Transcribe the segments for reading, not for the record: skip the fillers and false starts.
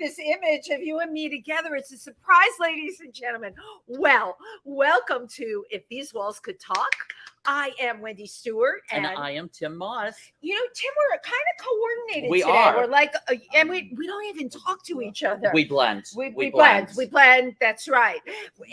this image of you and me together. It's a surprise, ladies and gentlemen. Well, welcome to If These Walls Could Talk. I am Wendy Stuart. And I am Tym Moss. You know, Tim, we're kind of coordinated We today. are. We're like, and we don't even talk to each other. We blend. We blend. We blend. That's right.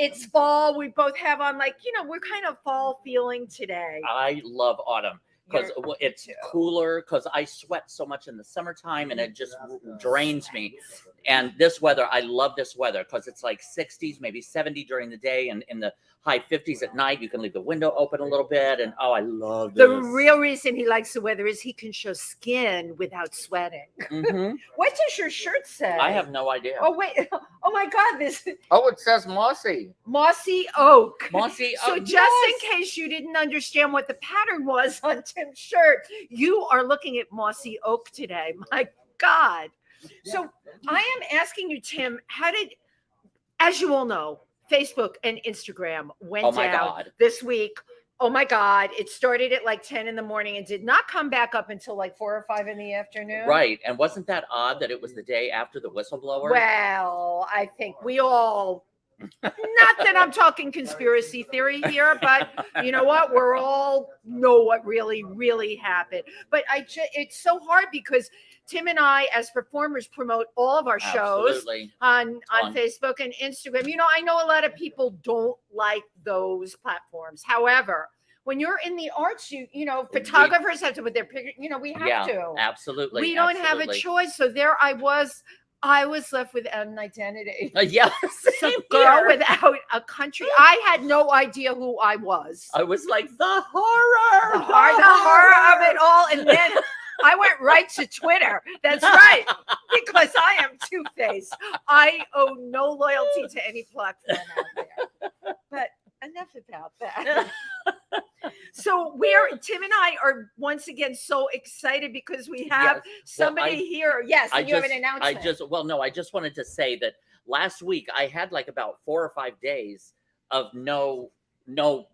It's fall. We both have on we're kind of fall feeling today. I love autumn because it's cooler, because I sweat so much in the summertime and it just drains me. And this weather, I love this weather because it's like 60s, maybe 70 during the day, and in the high 50s at night. You can leave the window open a little bit, and I love this. The real reason he likes the weather is he can show skin without sweating. Mm-hmm. What does your shirt say? I have no idea. Oh wait! Oh my God! This. Oh, it says Mossy. Mossy Oak. Mossy Oak. So just in case you didn't understand what the pattern was on Tim's shirt, you are looking at Mossy Oak today. My God. So I am asking you, Tim, how did, as you all know, Facebook and Instagram went down this week. Oh my God. It started at like 10 in the morning and did not come back up until like 4 or 5 in the afternoon. Right. And wasn't that odd that it was the day after the whistleblower? Well, I think we all, not that I'm talking conspiracy theory here, but you know what? We're all know what really, really happened. But it's so hard because Tim and I, as performers, promote all of our shows on Facebook and Instagram. You know, I know a lot of people don't like those platforms. However, when you're in the arts, you know, photographers have to put their picture. You know, we have to. Absolutely. We don't have a choice. So there I was left without an identity. Yeah, some girl without a country. I had no idea who I was. I was like, the horror, the horror of it all. And then I went right to Twitter. That's right, because I am two-faced. I owe no loyalty to any platform out there. But enough about that. So Tim and I are once again so excited because we have somebody here. Yes, and you have an announcement. I just wanted to say that last week I had like about 4 or 5 days of no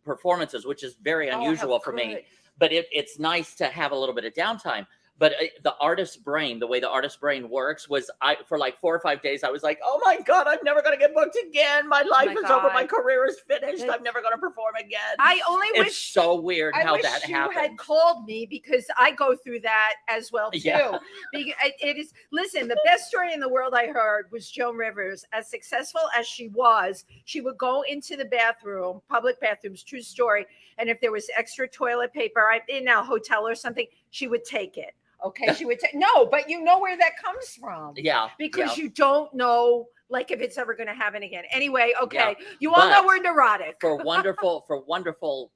performances, which is very unusual for me. But it's nice to have a little bit of downtime. But the artist's brain, the way the artist's brain works was for like 4 or 5 days, I was like, oh my God, I'm never going to get booked again. My life is over. My career is finished. I'm never going to perform again. It's so weird how that happened. I wish you had called me because I go through that as well too. Yeah. It is, listen, the best story in the world I heard was Joan Rivers. As successful as she was, she would go into the bathroom, public bathrooms, true story. And if there was extra toilet paper in a hotel or something, she would take it. Okay, she would no, but you know where that comes from. Yeah. Because you don't know, like, if it's ever going to happen again. Anyway, okay. Yeah. You all know we're neurotic. For wonderful,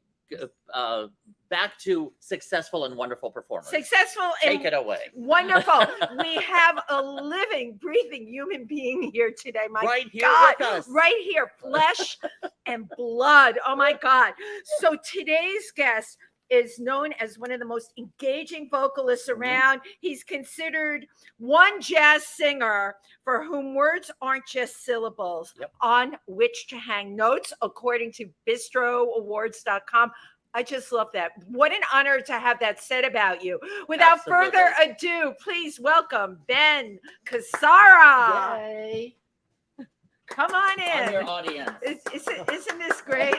back to successful and wonderful performers. Successful. Take it away. Wonderful. We have a living, breathing human being here today. My right here God. With us. Right here. Flesh and blood. Oh my God. So today's guest is known as one of the most engaging vocalists around. He's considered one jazz singer for whom words aren't just syllables on which to hang notes, according to bistroawards.com. I just love that. What an honor to have that said about you. Without further ado, please welcome Ben Cassara. Yay. Come on in. I'm your audience. Isn't this great?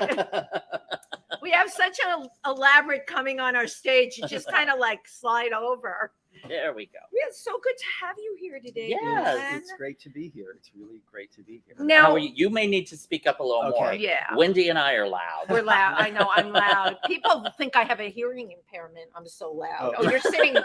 We have such an elaborate coming on our stage. You just kind of like slide over. There we go. It's so good to have you here today. Yes, it's great to be here. It's really great to be here. Now, how are you? You may need to speak up a little more. Yeah. Wendy and I are loud. We're loud. I know I'm loud. People think I have a hearing impairment. I'm so loud. Oh, you're sitting.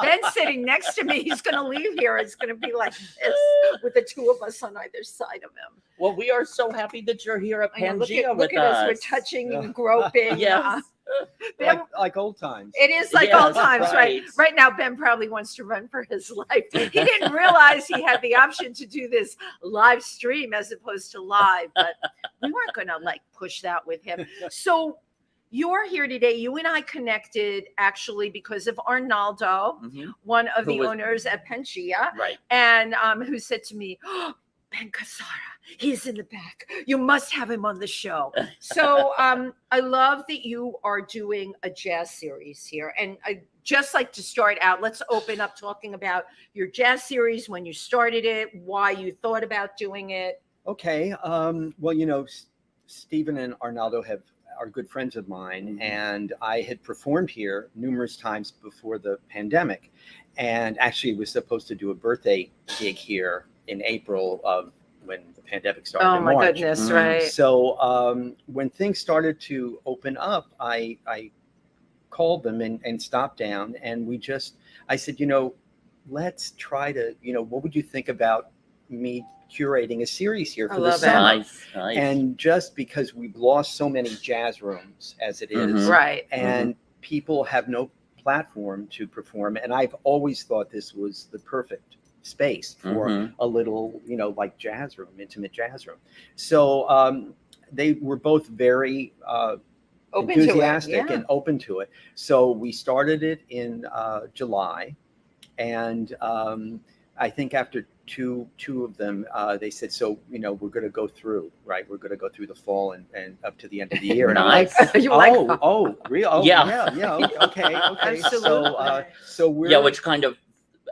Ben's sitting next to me. He's going to leave here. It's going to be like this with the two of us on either side of him. Well, we are so happy that you're here at PANGEA with us. Look at us. We're touching and groping. Yes. Ben, like old times. It is like old times, right? Right now, Ben probably wants to run for his life. He didn't realize he had the option to do this live stream as opposed to live, but we weren't going to like push that with him. So you're here today. You and I connected actually because of Arnaldo, one of the owners at PANGEA, right? And who said to me, oh, Ben Cassara, He's in the back. You must have him on the show. So I love that you are doing a jazz series here. And I just like to start out. Let's open up talking about your jazz series, when you started it, why you thought about doing it. Okay. Well, Stephen and Arnaldo are good friends of mine, and I had performed here numerous times before the pandemic, and actually was supposed to do a birthday gig here in April of when the pandemic started. Oh in my March. goodness, right? So when things started to open up, I called them and stopped down, and I said, let's try to, what would you think about me curating a series here for the summer? Nice. And just because we've lost so many jazz rooms as it is, Right. and people have no platform to perform, and I've always thought this was the perfect space for a little, like jazz room, intimate jazz room. So they were both very enthusiastic and open to it. So we started it in July, and I think after two of them, they said, so, we're going to go through, right? We're going to go through the fall and up to the end of the year. And Nice. I'm like, oh, really? Oh, Yeah. Okay. Absolutely. So we're, which kind of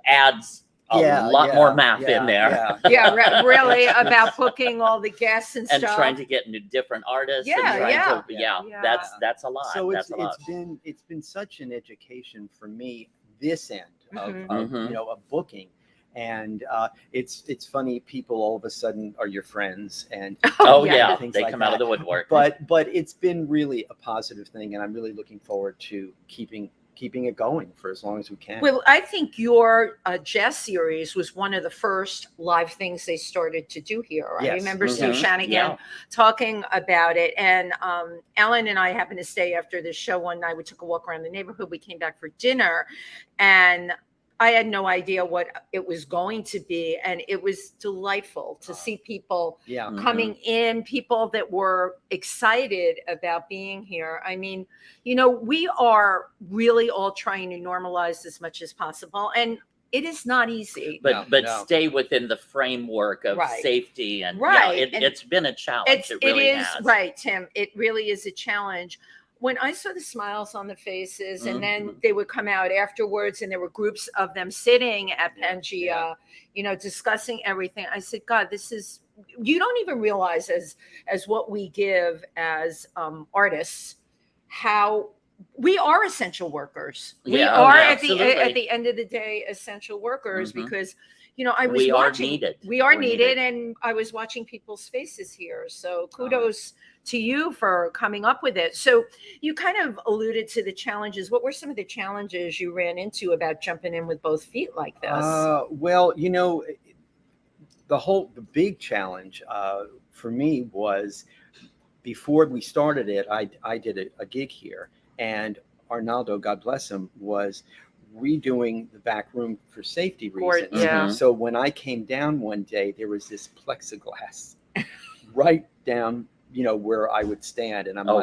adds a lot more math in there. Really about booking all the guests and And stuff. trying to get different artists. That's a lot. So that's a lot. it's been such an education for me, this end of of booking. And it's funny, people all of a sudden are your friends, and they like come out of the woodwork. But it's been really a positive thing, and I'm really looking forward to keeping it going for as long as we can. Well, I think your jazz series was one of the first live things they started to do here. I remember Steve Shanahan talking about it. And Ellen and I happened to stay after the show one night. We took a walk around the neighborhood. We came back for dinner, and I had no idea what it was going to be. And it was delightful to see people coming in, people that were excited about being here. I mean, we are really all trying to normalize as much as possible. And it is not easy. But stay within the framework of safety. And it's been a challenge. It really has. Right, Tim. It really is a challenge. When I saw the smiles on the faces, and then they would come out afterwards, and there were groups of them sitting at PANGEA, discussing everything. I said, God, you don't even realize as what we give as artists, how we are essential workers. We are at the end of the day essential workers, because I was watching. We are needed, and I was watching people's faces here. So kudos to you for coming up with it. So you kind of alluded to the challenges. What were some of the challenges you ran into about jumping in with both feet like this? Well, the big challenge for me was, before we started it, I did a gig here, and Arnaldo, God bless him, was redoing the back room for safety reasons. So when I came down one day, there was this plexiglass right down, where I would stand, and I'm oh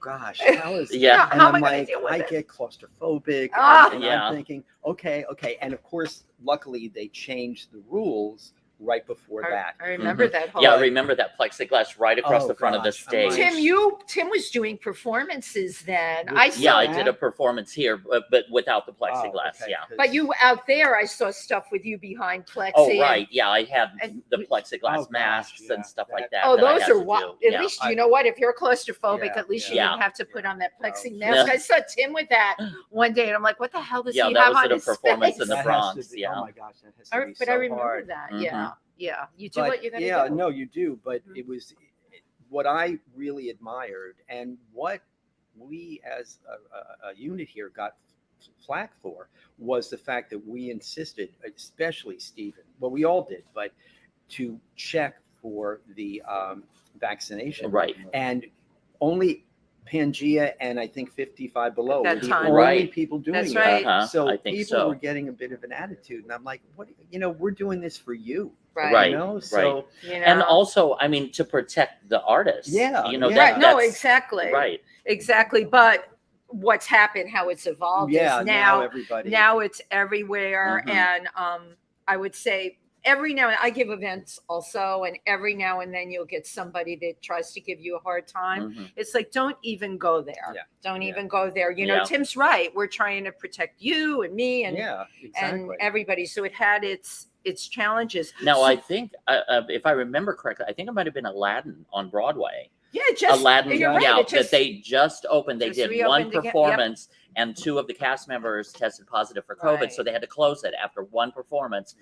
gosh, how is that? And I'm like, I get claustrophobic. And I'm thinking, okay. And of course, luckily they changed the rules right before that. I remember that whole. Yeah, I remember that plexiglass right across the front of the stage. Tim was doing performances then. I did a performance here, but without the plexiglass. But you out there, I saw stuff with you behind plexi. Oh right, I had the plexiglass masks and stuff like that. Oh, those are wild. At least you know what? If you're claustrophobic, at least you didn't have to put on that plexi mask. I saw Tim with that one day, and I'm like, what the hell does he have on his face? Yeah, that was at a performance in the Bronx. Oh my gosh, that has to be but so I remember hard. that. Yeah, you do what you're gonna do. Yeah, no, you do. But it was what I really admired, and what we as a unit here got flack for, was the fact that we insisted, especially Stephen, well, we all did, but to check for the vaccination. Right. And only PANGEA and I think 55 below at were that the time. only people doing That's it. right. So I think people were getting a bit of an attitude, and I'm like, what? We're doing this for you. Right. So and also, I mean, to protect the artists. No, exactly. Right. Exactly. But what's happened, how it's evolved is now it's everywhere. And I would say every now and I give events also, and every now and then you'll get somebody that tries to give you a hard time. Mhm. It's like, don't even go there. Yeah. Don't Yeah. even go there. You know, Yeah. Tim's right. We're trying to protect you and me and Yeah, and exactly. everybody. So it had its challenges. Now, So- I think, if I remember correctly, I think it might have been Aladdin on Broadway. yeah, just Aladdin, you're right. yeah, It just, that they just opened. They just did reopened one again. Yep. performance, and 2 of the cast members tested positive for COVID, Right. so they had to close it after one performance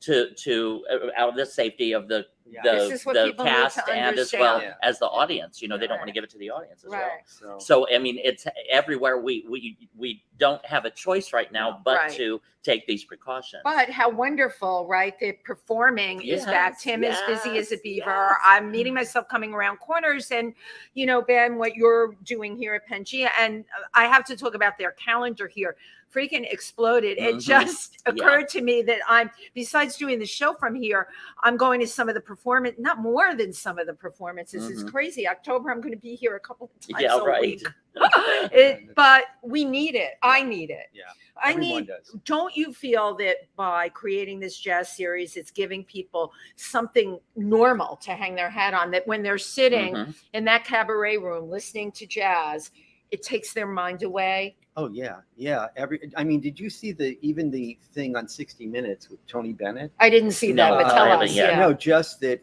to out of the safety of the Yeah. This is what the people need cast to and as well understand. as the audience. You know, they don't want to Right. give it to the audience as well. right. So I mean, it's everywhere. We don't have a choice right now, No. but Right. to take these precautions. But how wonderful, right? That performing is back. Yes, Tim is busy as a yes, beaver. yes. I'm meeting myself coming around corners. And, you know, Ben, what you're doing here at PANGEA, and I have to talk about their calendar here, freaking exploded. It Mhm. just Yeah. occurred to me that besides doing the show from here, I'm going to some of the not more than some of the performances. It's Mhm. crazy. October, I'm going to be here a couple of times Yeah, a right. week. But we need it. I need it. Yeah. I Everyone need. does. Don't you feel that by creating this jazz series, it's giving people something normal to hang their hat on? That when they're sitting Mhm. in that cabaret room listening to jazz, it takes their mind away. Oh yeah, yeah. I mean, did you see even the thing on 60 Minutes with Tony Bennett? I didn't see No, that, but I tell haven't us. yet. Yeah. No, just that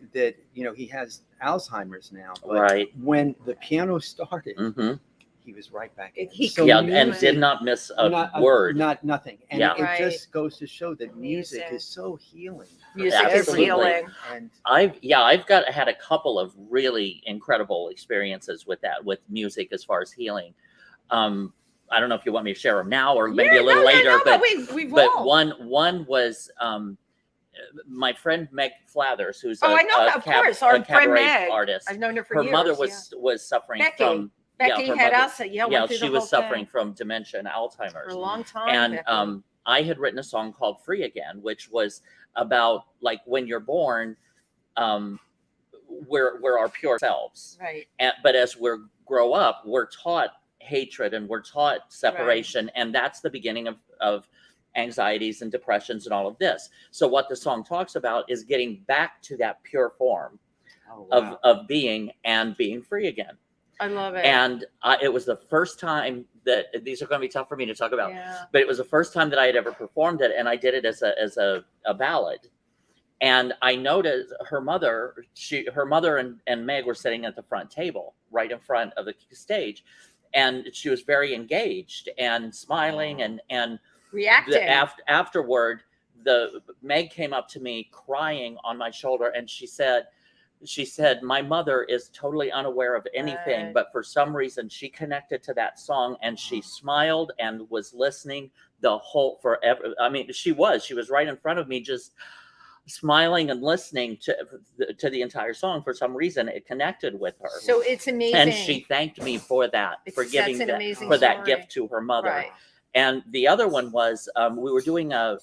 you know, he has Alzheimer's now. But Right. when the piano started, hmm he was right back in. He So Yeah, music- and did not miss a not word. nothing. And Yeah. it Right. just goes to show that music Amazing. is so healing. for Music is Absolutely. healing. And I've had a couple of really incredible experiences with music as far as healing. I don't know if you want me to share them now or maybe a little later, but we've but all. one was my friend Meg Flathers, who's Oh, I know, of course, our a friend cabaret Meg. artist. I've known her for Her years. mother yeah. was suffering Becky. from Becky her had mother- us. Went through she the was whole suffering thing from dementia and for a Alzheimer's. long time. And Becky. I had written a song called Free Again, which was about like when you're born, we're our pure selves. right. But as we grow up, we're taught hatred and we're taught separation. And that's the beginning of anxieties and depressions and all of this. So what the song talks about is getting back to that pure form of being and being free again. I love it. And it was the first time that these are going to be tough for me to talk about, yeah. but it was the first time that I had ever performed it, and I did it as a ballad. And I noticed her mother and Meg were sitting at the front table, right in front of the stage, and she was very engaged and smiling and Reacting. afterward, Meg came up to me crying on my shoulder, and she said, my mother is totally unaware of anything, Right. but for some reason she connected to that song and she smiled and was listening the whole forever. I mean, she was right in front of me, just smiling and listening to the entire song. For some reason, it connected with her. So it's amazing. And she thanked me for that, for That's giving an that, amazing for that story. gift to her mother. Right. And the other one was we were doing a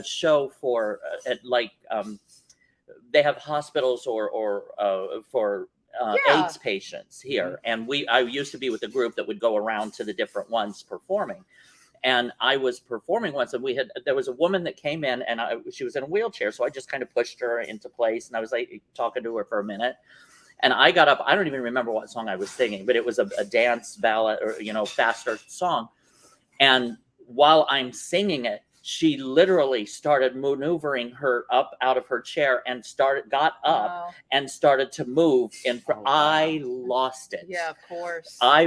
show for they have hospitals or for Yeah. AIDS patients here, and I used to be with a group that would go around to the different ones performing. And I was performing once, and there was a woman that came in, and she was in a wheelchair, so I just kind of pushed her into place, and I was like talking to her for a minute. And I got up. I don't even remember what song I was singing, but it was a dance ballad or faster song. And while I'm singing it, she literally started maneuvering her up out of her chair and got up Wow. and started to move in front. Oh, wow. I lost it. Yeah, of course. I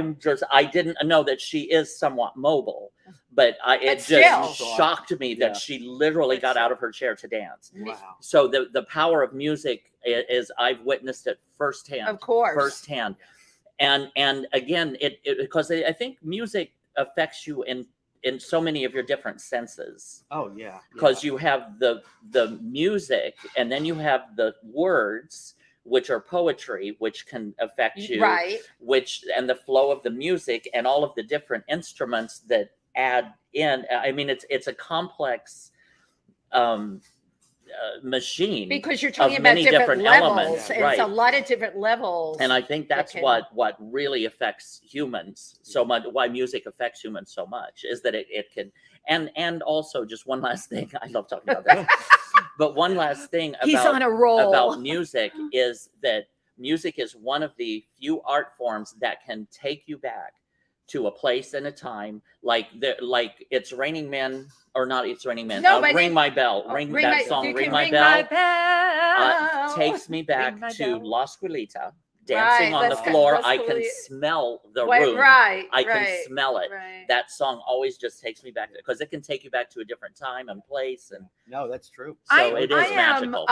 didn't know that she is somewhat mobile, but it still. just shocked me that Yeah. she literally got But out of her chair to dance. Wow. So the power of music is I've witnessed it firsthand. Of course. Firsthand. And again, because I think music affects you in so many of your different senses, Oh yeah. because you have the music, and then you have the words, which are poetry, which can affect you, Right. and the flow of the music and all of the different instruments that add in. I mean, it's a complex machine, Because you're talking of about many different different levels. elements, And right. it's a lot of different levels. and I think that's can- what really affects humans so much. Why music affects humans so much is that it can. And also, just one last thing, I love talking about that. But one last thing He's on a roll. about music is that music is one of the few art forms that can take you back to a place and a time, like It's Raining Men, or not It's Raining Men. No, but Ring My Bell. Ring that song, Ring My Bell. Takes me back to La Escuelita, dancing on the floor. I can smell the room. I can smell it. That song always just takes me back, because it can take you back to a different time and place. And no, that's true. So it is magical.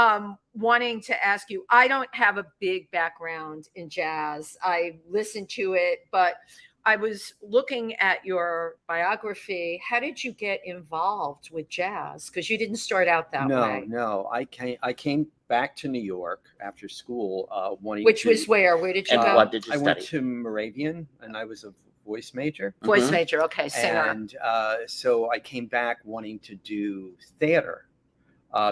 Wanting to ask you, I don't have a big background in jazz. I listen to it, but I was looking at your biography. How did you get involved with jazz? Because you didn't start out that way. No. I came back to New York after school. Which was where? Where did you go? What did you study? I went to Moravian, and I was a voice major. Voice major, okay, singer. And so I came back wanting to do theater.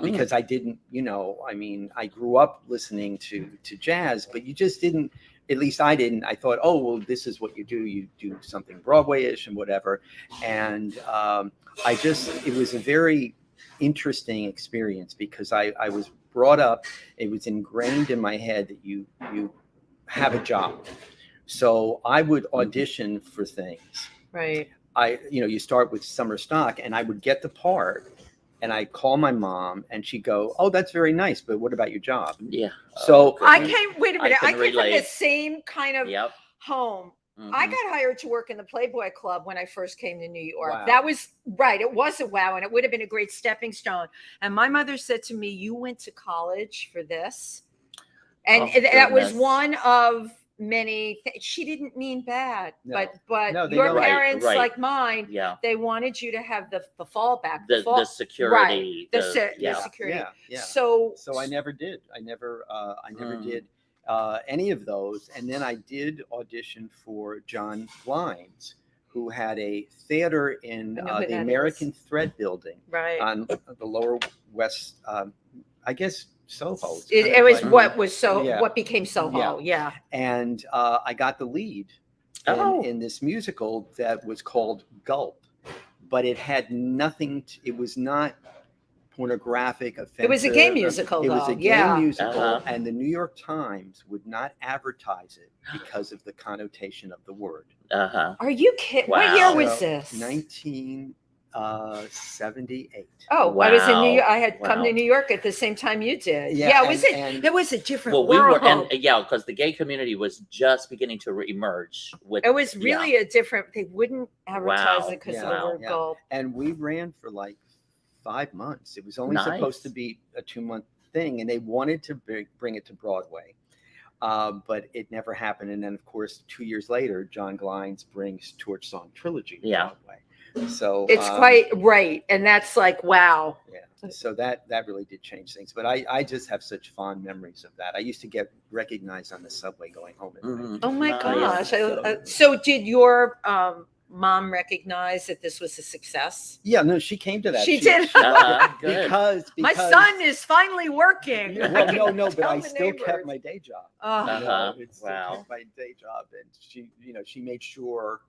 Because I didn't, I grew up listening to jazz, but you just didn't. At least I didn't. I thought, oh, well, this is what you do. You do something Broadway-ish and whatever. And it was a very interesting experience, because I was brought up, it was ingrained in my head that you have a job. So I would audition for things. Right. You start with summer stock, and I would get the part. And I call my mom, and she'd go, "Oh, that's very nice, but what about your job?" Yeah. So I came. Wait a minute. I came relate. from the same kind of home. Mm-hmm. I got hired to work in the Playboy Club when I first came to New York. Wow. That was right. It was a wow, and it would have been a great stepping stone. And my mother said to me, "You went to college for this," and that was one of many. She didn't mean bad, but No, your parents, like mine, Yeah. They wanted you to have the fallback, the security, right? The security. Yeah. So I never did. I never did any of those. And then I did audition for John Glines, who had a theater in the American Thread building, right on the Lower West. I guess Soho. It was what became Soho. Yeah. And I got the lead in this musical that was called Gulp, but it had nothing. It was not pornographic, offensive. It was a gay musical. It was a gay musical, Uh-huh. and the New York Times would not advertise it because of the connotation of the word. Uh-huh. Are you kidding? Wow. What year was this? 1978. Oh, Wow. I was in New York. I had come to New York at the same time you did. Yeah, it was a different Well, world. because the gay community was just beginning to emerge. It was really a different. They wouldn't advertise it because of the word gulp. And we ran for like 5 months. It was only supposed to be a 2-month thing, and they wanted to bring it to Broadway, but it never happened. And then, of course, 2 years later, John Glines brings Torch Song Trilogy to Broadway. So it's quite right, and that's like wow. Yeah. So that really did change things. But I just have such fond memories of that. I used to get recognized on the subway going home. Oh my gosh! So did your mom recognize that this was a success? Yeah, no, she came to that. She did. Good. Because my son is finally working. Well, no, but I still kept my day job. Wow. Kept my day job, and she made sure.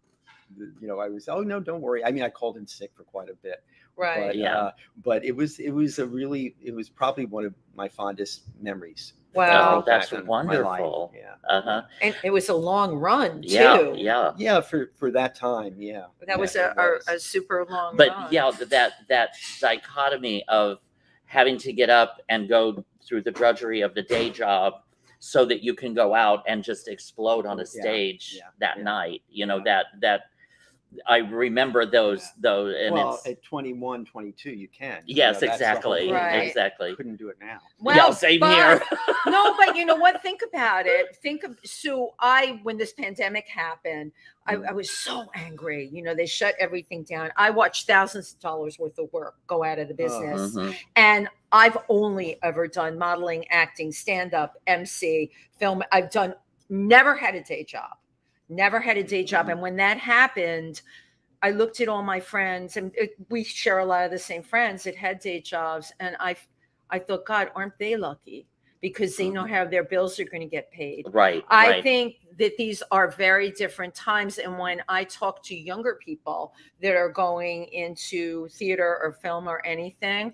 I was, oh no, don't worry. I mean, I called in sick for quite a bit, right? But it was probably one of my fondest memories. Wow, that's wonderful. And it was a long run too. Yeah. For that time, that was a super long. But run. that dichotomy of having to get up and go through the drudgery of the day job, so that you can go out and just explode on a stage that night. That I remember those. And well, at 21, 22, you can. Yes, exactly. Exactly. Couldn't do it now. Well, same here. No, but you know what? Think about it. When this pandemic happened, I was so angry. They shut everything down. I watched thousands of dollars worth of work go out of the business. And I've only ever done modeling, acting, stand-up, MC, film. Never had a day job. And when that happened, I looked at all my friends, and we share a lot of the same friends that had day jobs. And I thought, God, aren't they lucky? because they know how their bills are going to get paid. Right. I right. think that these are very different times. And when I talk to younger people that are going into theater or film or anything,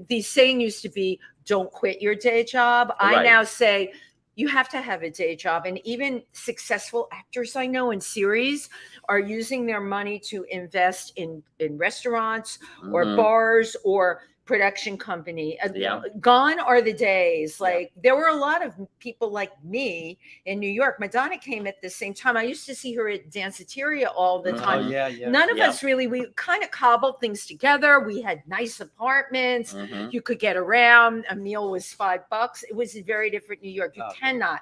the saying used to be, don't quit your day job. I Right. now say, you have to have a day job. And even successful actors I know in series are using their money to invest in restaurants or Mhm. bars or production company. Yeah. Gone are the days. Yeah. Like there were a lot of people like me in New York. Madonna came at the same time. I used to see her at Danceteria all the Mhm. Oh time. yeah, yeah. None of Yeah. us really, we kind of cobbled things together. We had nice apartments. Mhm. You could get around. A meal was $5. It was a very different New York. You Oh. cannot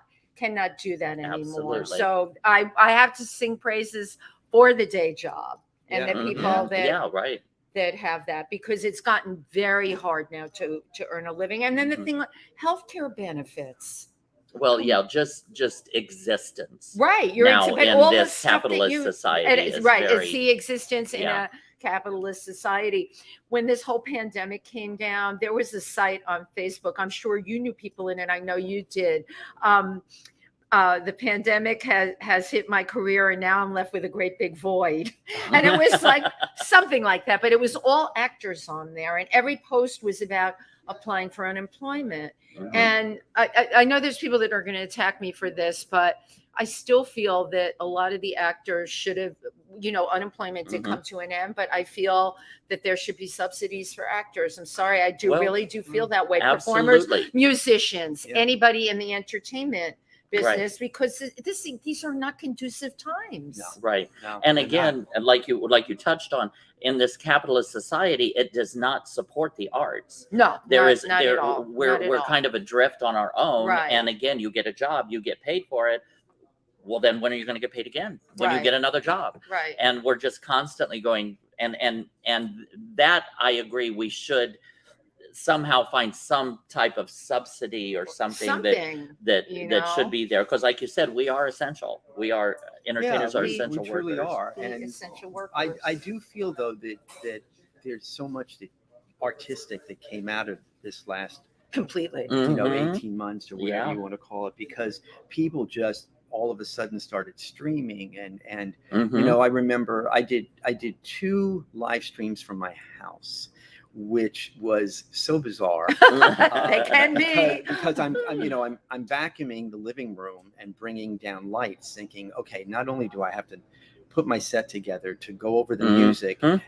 do that anymore. Absolutely. So I have to sing praises for the day job and Yeah. the Mhm. people that Yeah. Right. that have that, because it's gotten very hard now to earn a living. And then the Mhm. thing, healthcare benefits. Well, yeah, just existence. Right. You're Now but in all the this stuff that capitalist you society it is is right. very It's the existence in yeah. a capitalist society. When this whole pandemic came down, there was a site on Facebook. I'm sure you knew people in it. I know you did. The pandemic has hit my career, and now I'm left with a great big void. And it was like something like that, but it was all actors on there, and every post was about applying for unemployment. Mhm. And I know there's people that are going to attack me for this, but I still feel that a lot of the actors should have, unemployment did Mhm. come to an end, but I feel that there should be subsidies for actors. I'm sorry, I do Well, really do feel that way. Performers, Absolutely. musicians, Yeah. anybody in the entertainment Right. business, because these are not conducive times. No. Right. No, And they're again, like you touched on, in this capitalist society, it does not support the arts. No, There not, is not there at all. we're Not at we're all. kind of adrift on our own. Right. And again, you get a job, you get paid for it. Well, then when are you going to get paid again? When you Right. get another job? Right. And we're just constantly going and that I agree we should somehow find some type of subsidy or something that you should know? be there, because like you said, we are essential. We are entertainers are we essential we truly workers. are. The And essential workers. I do feel though that there's so much that artistic that came out of this last completely. Mhm. 18 months or whatever Yeah. you want to call it, because people just all of a sudden started streaming and Mhm. I remember I did 2 live streams from my house, which was so bizarre. They can be. because I'm vacuuming the living room and bringing down lights, thinking, okay, not only do I have to put my set together to go over the Mhm. music Mhm.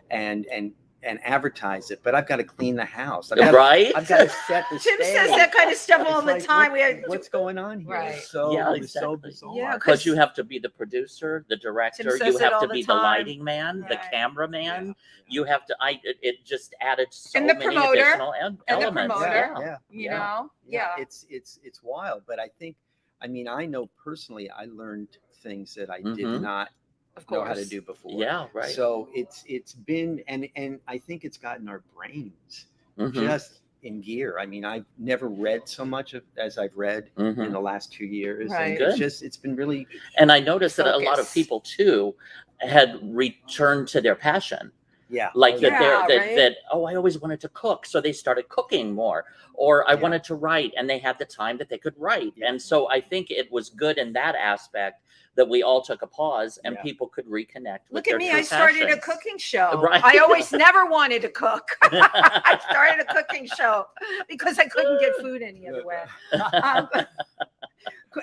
and advertise it, but I've got to clean the house. Right? I've got to set the Tim stage. says that kind of stuff all It's the like, time. what's going on here? Right. It's so, Yeah, it was so exactly. bizarre. Yeah, Because you have to be the producer, the director, says you it have all to the be the time. lighting man, the Right. cameraman. You have to. It just added so And the many promoter. additional And the elements. promoter. Yeah. Yeah. It's wild, but I know personally I learned things that I did Mhm. not Of know how to course. do before. Yeah, right. So it's been and I think it's gotten our brains Mhm. just in gear. I mean, I've never read so much as I've read in Mhm. the last 2 years. Right. And Good. it's been really And I noticed that a lot of Focus. people too had returned to their passion. yeah. Like Oh, that yeah. they're right? that I always wanted to cook, so they started cooking more, or I Yeah. wanted to write, and they had the time that they could write. Yeah. And so I think it was good in that aspect that we all took a pause and Yeah. people could reconnect with Look their at me. true I started a passions. cooking show. Right. I always never wanted to cook. I started a cooking show because I couldn't get food any other way.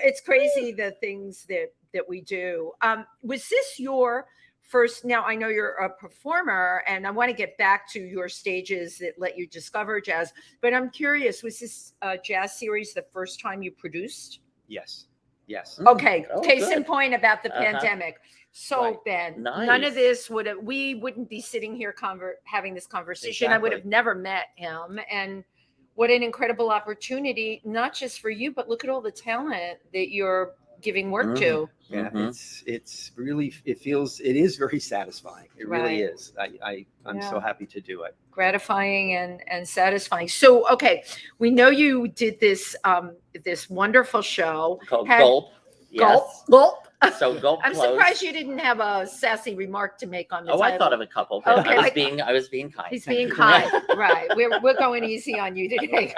It's crazy the things that we do. Was this your first? Now I know you're a performer, and I want to get back to your stages that let you discover jazz. But I'm curious, was this jazz series the first time you produced? Yes. Yes. Okay, Oh, case in good. point about the Uh-huh. pandemic. So Right. Ben, none Nice. of this we wouldn't be sitting here having this conversation. I would have Exactly. never met him. And what an incredible opportunity, not just for you, but look at all the talent that you're giving work to. Yeah, Mhm. it's really it is very satisfying. It really Right. is. I'm Yeah. so happy to do it. Gratifying and satisfying. So okay, we know you did this this wonderful show. Called Had- Gulp. Gulp, Yes. gulp. So Gulp I'm closed. surprised you didn't have a sassy remark to make on the Oh, title. I thought of a couple. But Okay, I was being kind. He's being kind, right? We're going easy on you today.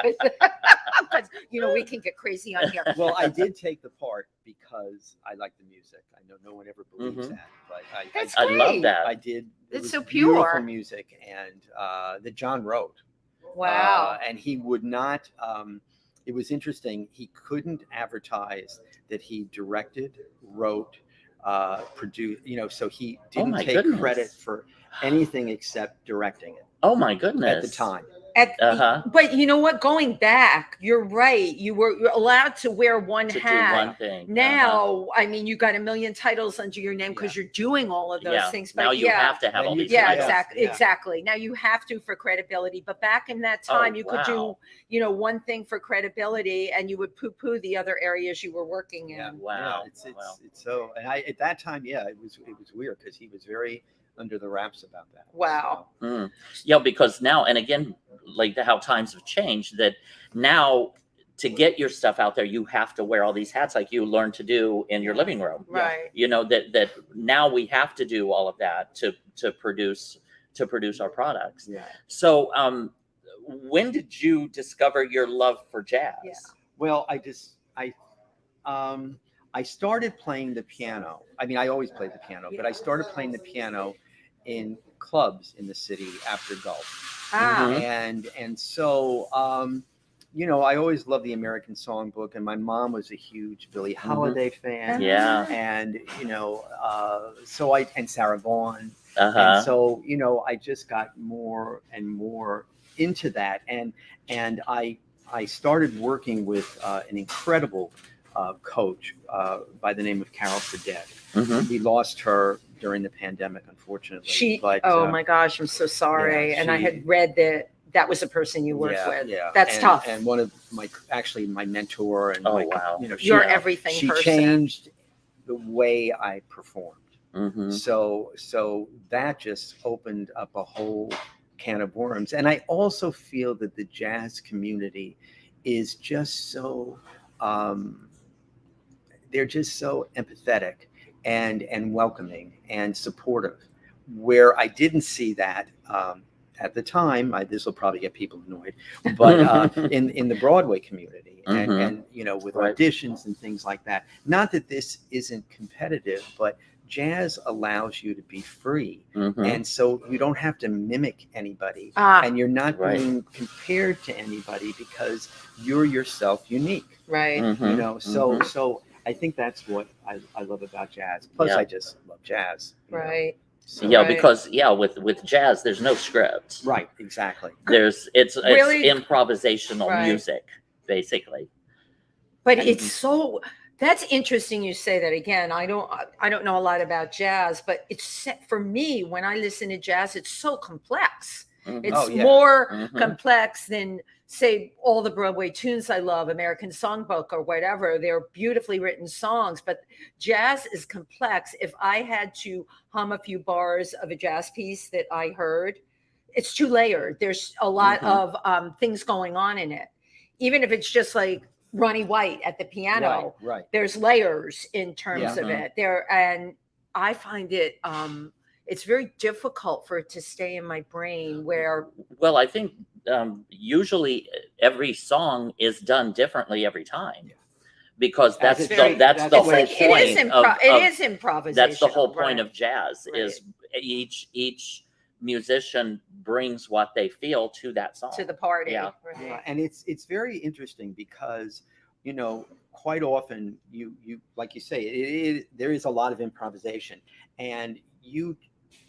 Because we can get crazy on here. Well, I did take the part because I like the music. I know no one ever believes Mhm. that, but That's I great. love that. I did. It It's was so beautiful pure. music, and that John wrote. Wow. And he would not. It was interesting. He couldn't advertise that he directed, wrote, produced. So he didn't my take goodness. credit for anything except directing it Oh my goodness. at the time. But you know what? Going back, you're right. You're allowed to wear one To do hat. one thing. Now, I mean, you got a million titles under your name because Yeah. you're doing all of those Yeah. things. But Now you have to have Then all you these do, yeah, titles. exactly. Yeah. Exactly. Now you have to for credibility. But back in that time, you could do, wow. one thing for credibility, and you would poo-poo the other areas you were working in. Yeah. Wow. It's Wow. so. And at that time, it was weird because he was very under the wraps about that. Wow. Mm. Yeah, because now, and again, like how times have changed, that now to get your stuff out there, you have to wear all these hats like you learned to do in your living room. Right. That now we have to do all of that to produce our products. Yeah. So when did you discover your love for jazz? Yeah. Well, I started playing the piano. I mean, I always played the piano, but I started playing the piano in clubs in the city after golf. Ah. Mhm. And so I always loved the American Songbook, and my mom was a huge Billie Holiday fan. Yeah. And and Sarah Vaughan. Uh-huh. And so I just got more and more into that, and I started working with an incredible coach by the name of Carol Fredette. Mhm. We lost her during the pandemic, unfortunately. Oh my gosh, I'm so sorry. yeah, And I she- had read that was a person you worked with. Yeah, That's tough. And one of my mentor, and Oh, my, wow. You're everything she person. changed the way I performed. Mhm. So that just opened up a whole can of worms. And I also feel that the jazz community is just so they're just so empathetic and welcoming and supportive, where I didn't see that at the time. This will probably get people annoyed, but in the Broadway community, and with Right. auditions and things like that. Not that this isn't competitive, but jazz allows you to be free, Mhm. and so you don't have to mimic anybody, Ah, and you're not Right. being compared to anybody because you're yourself unique. right. Mhm. So I think that's what I love about jazz. Plus, Yeah. I just love jazz. Right. So, Yeah, Right. because with jazz, there's no script. right, exactly. It's Really? improvisational Right. music, basically. But And- it's that's interesting you say that. Again, I don't know a lot about jazz, but for me, when I listen to jazz, it's so complex. Mhm. It's Oh, yeah. more Mhm. complex than, say, all the Broadway tunes I love, American Songbook or whatever. They're beautifully written songs, but jazz is complex. If I had to hum a few bars of a jazz piece that I heard, it's too layered. There's a lot Mhm. of things going on in it. Even if it's just like Ronnie White at the piano, Right. there's layers in terms Yeah. of it there. And I find it, it's very difficult for it to stay in my brain where Well, I think usually every song is done differently every time, Yeah. because that's It's the very- that's the that's whole very- it's like, it is point it of is improvisation. that's the whole point of jazz Right. is each musician brings what they feel to that song. to the party. Yeah. Right. Yeah, and it's very interesting because quite often you like you say there is a lot of improvisation, and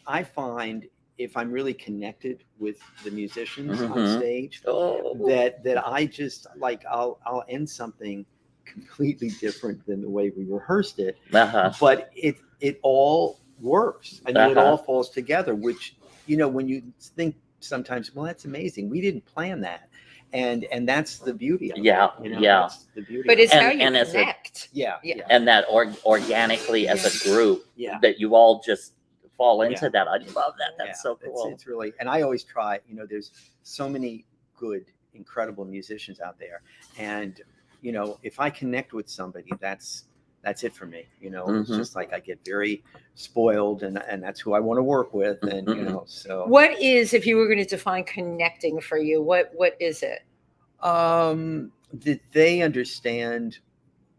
I find if I'm really connected with the musicians on Mhm. stage, Oh. that I just like I'll end something completely different than the way we rehearsed it, Uh-huh. but it all works. I mean, it Uh-huh. all falls together, which when you think sometimes, well, that's amazing, we didn't plan that, and that's the beauty of Yeah, it. yeah. That's the beauty But of it's it. how And- you and as a- connect. Yeah, Yeah. yeah, And that organically as a group, yeah. that you all just fall into Yeah. that. I love that. That's Yeah, so cool. It's really, and I always try. There's so many good, incredible musicians out there, and if I connect with somebody, that's it for me. It's Mhm. just like I get very spoiled, and that's who I want to work with, and Mhm. so. What is, if you were going to define connecting for you, what is it? Did they understand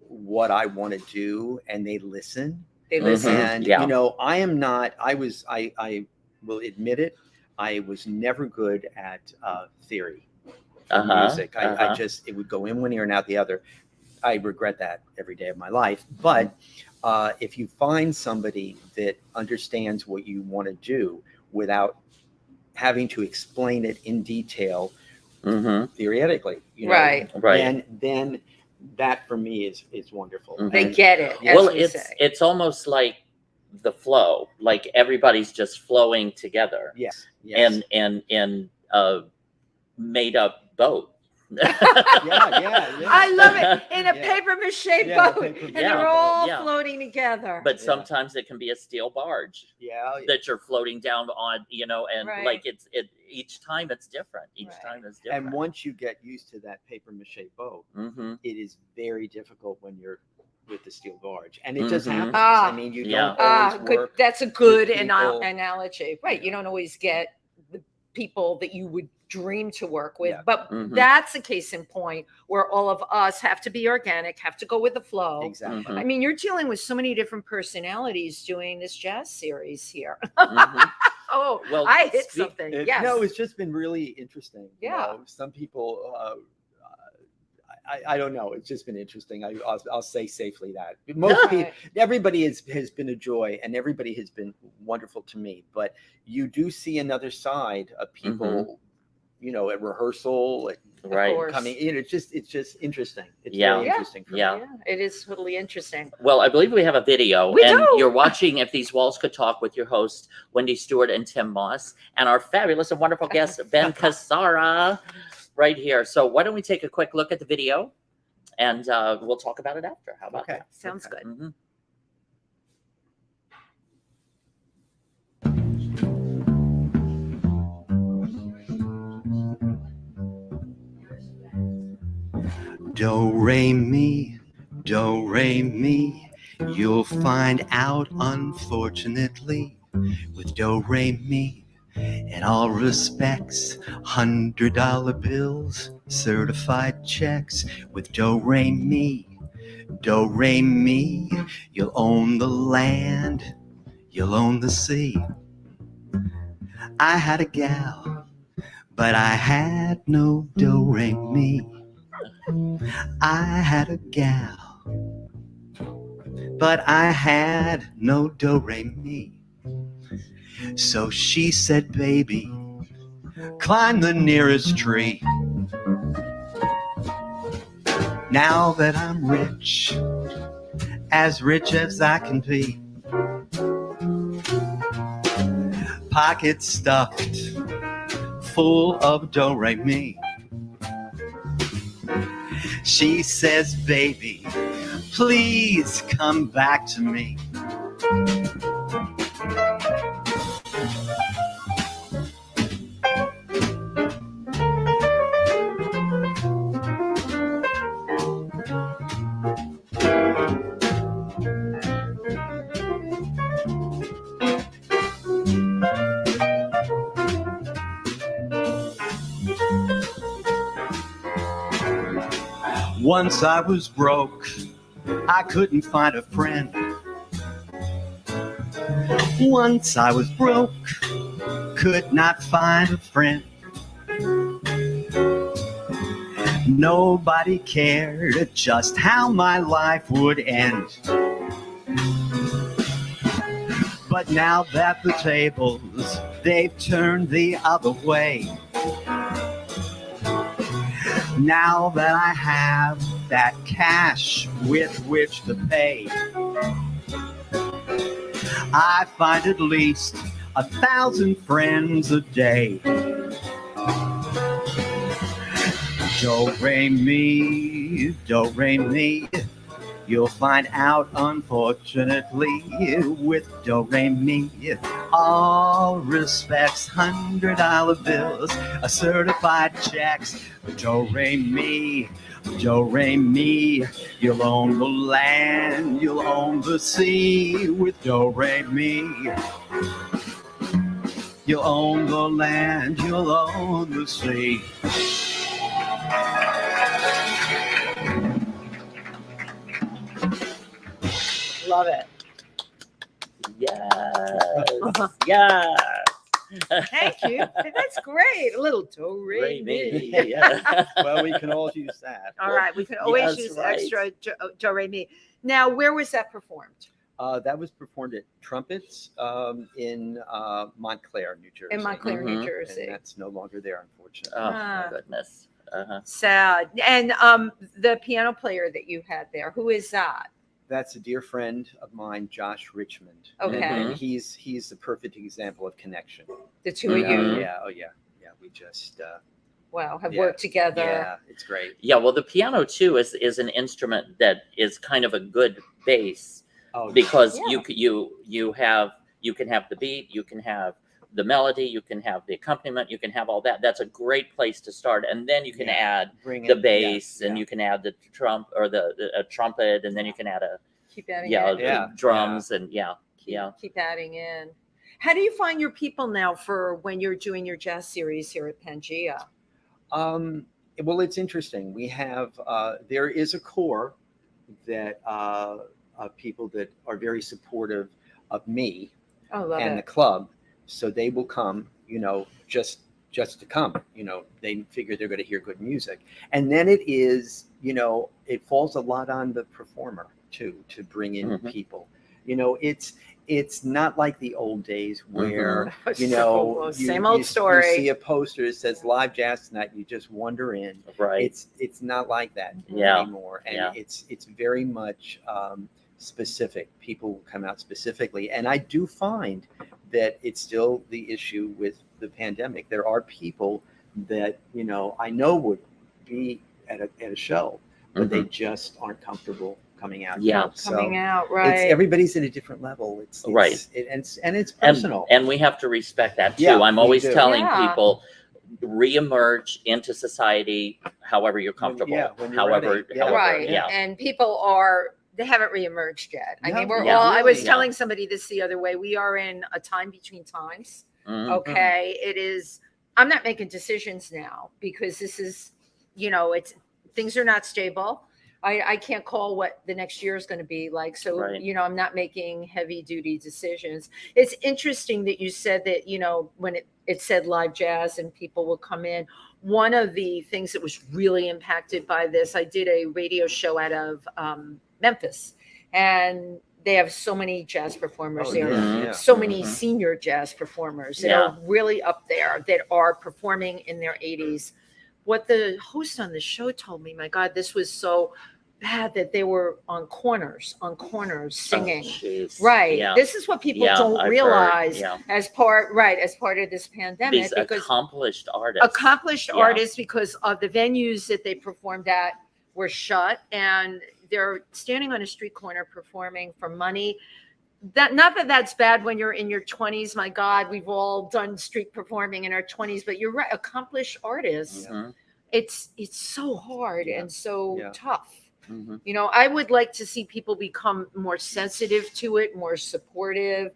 what I want to do and they listen? They listen. And Yeah. you know, I will admit it, I was never good at theory for music. It would go in one ear and out the other. I regret that every day of my life. But if you find somebody that understands what you want to do without having to explain it in detail, theoretically, you know, Right. then that for me is wonderful. They get it. Well, it's almost like the flow, like everybody's just flowing together. Yes. And made up boat. Yeah. I love it. In a paper mache boat. And they're all Yeah. floating together. But sometimes it can be a steel barge that you're floating down on, you know, and like each time it's different. Each time is different. And once you get used to that paper mache boat, it is very difficult when you're with the steel barge, and it just happens. I mean, you don't always work. That's a good with people. analogy, right? You don't always get the people that you would dream to work with, Yeah. but that's a case in point where all of us have to be organic, have to go with the flow. Exactly. I mean, you're dealing with so many different personalities doing this jazz series here. Oh, well, I hit something. Yes. No, it's just been really interesting. Yeah. You know, some people, I don't know. It's just been interesting. I'll say safely that most people, everybody has been a joy, and everybody has been wonderful to me. But you do see another side of people, you know, at rehearsal, coming in. It's just interesting. It's very interesting. For me. It is totally interesting. Well, I believe we have a video, We and do. You're watching If These Walls Could Talk with your host, Wendy Stuart and Tym Moss, and our fabulous and wonderful guest, Ben Cassara, right here. So why don't we take a quick look at the video, and we'll talk about it after. How about that? Sounds good. Do, re, mi, you'll find out, unfortunately, with do, re, mi, in all respects, $100 bills, certified checks, with do, re, mi, you'll own the land, you'll own the sea. I had a gal, but I had no do, re, mi. I had a gal, but I had no do, re, mi. So she said, baby, climb the nearest tree. Now that I'm rich as I can be, pockets stuffed full of do, re, mi. She says, baby, please come back to me. Once I was broke, I couldn't find a friend. Once I was broke, could not find a friend. Nobody cared just how my life would end. But now that the tables, they've turned the other way, now that I have that cash with which to pay, I find at least 1,000 friends a day. Do, re, mi, you'll find out, unfortunately, with do, re, mi, all respects, $100 bills, certified checks. Do, re, mi, you'll own the land, you'll own the sea. With do, re, mi, you'll own the land, you'll own the sea. Love it. Yes. Yes. Thank you. That's great. A little do re mi. Yeah. Well, we can all use that. All right, we can always Yes, use right. extra do re mi. Now, where was that performed? That was performed at Trumpets in Montclair, New Jersey. In Montclair, New Mhm. Jersey. And that's no longer there, unfortunately. Oh Ah. my goodness. Sad. And the piano player that you had there, who is that? That's a dear friend of mine, Josh Richmond. Okay. And Mhm. he's the perfect example of connection. The two of Yeah, you, Mhm. yeah, oh yeah, yeah. We just wow, have Yeah. worked together. yeah, it's great. Yeah, well, the piano too is an instrument that is kind of a good bass Oh, because Yeah. you can have the beat, you can have the melody, you can have the accompaniment, you can have all that. That's a great place to start, and then you can Yeah. add bring the it- bass, yeah, and yeah. you can add the trump or a trumpet, and then you can add Keep adding the in. Yeah. drums and Keep adding in. How do you find your people now for when you're doing your jazz series here at PANGEA? Well, it's interesting. We have there is a core that of people that are very supportive of me Oh, love and the it. club, so they will come, just to come. They figure they're going to hear good music, and then it is, it falls a lot on the performer too to bring in Mhm. people. It's not like the old days where Same old story. You see a poster that says live jazz tonight, you just wander in. right. It's not like that Yeah. anymore, and Yeah. it's very much specific. People come out specifically, and I do find that it's still the issue with the pandemic. There are people that I know would be at a show, but they just aren't comfortable coming out. Yeah. So Coming out, right? it's everybody's at a different level. It's Right. and it's personal. And we have to respect that too. Yeah, I'm we always do. telling Yeah. people reemerge into society however you're comfortable. when you're however, ready. Yeah. however, Right. yeah. And people they haven't reemerged yet. I mean, No, we're yeah, all, I was really. telling somebody this the other way. We are in a time between times. Mhm. Okay. It is, I'm not making decisions now because this is, things are not stable. I can't call what the next year is going to be like. So, Right. I'm not making heavy duty decisions. It's interesting that you said that, when it said live jazz and people will come in. One of the things that was really impacted by this, I did a radio show out of Memphis, and they have so many jazz performers there. yeah. So many Mhm. senior jazz performers that Yeah. are really up there that are performing in their 80s. What the host on the show told me, my God, this was so bad that they were on corners singing. Oh, jeez. Right. Yeah. This is what people Yeah, don't I've heard. realize Yeah. as part of this pandemic, These because accomplished artists. accomplished Yeah. artists, because of the venues that they performed at were shut, and they're standing on a street corner performing for money. Not that that's bad when you're in your 20s. My God, we've all done street performing in our 20s, but you're right. Accomplished artists, Mhm. it's so hard Yeah. and so Yeah. tough. Mhm. I would like to see people become more sensitive to it, more supportive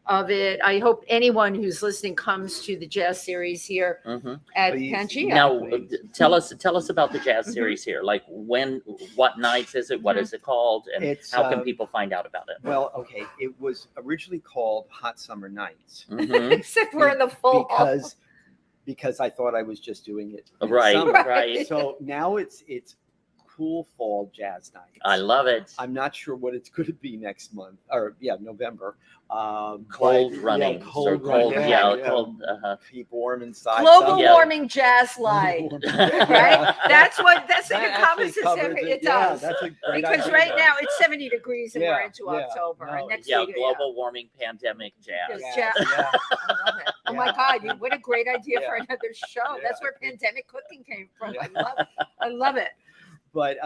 of it. I hope anyone who's listening comes to the jazz series here Mhm. at Please. PANGEA. Now, Please. tell us about the jazz Mhm. series here. Like what nights is it? What Mhm. is it called? And It's, how can people find out about it? Well, okay, it was originally called Hot Summer Nights Mhm. Except we're in the fall. because I thought I was just doing it in the Right, summer. right. So now it's cool fall jazz nights. I love it. I'm not sure what it's going to be next month, or November. Cold but, running. cold, or cold, running. yeah, cold. Keep warm inside. Global Yeah. warming jazz light. Right? That's the That encompasses actually covers every. It Yeah, does. that's a great Because idea. right now it's 70 degrees and we're Yeah, into yeah. October. No, And next Yeah, week, global warming, pandemic, jazz. Yes. Yeah, yeah. I love it. Oh my Yeah. God, what a great idea for Yeah. another show. Yeah. That's where pandemic cooking came from. Yeah. I love it. But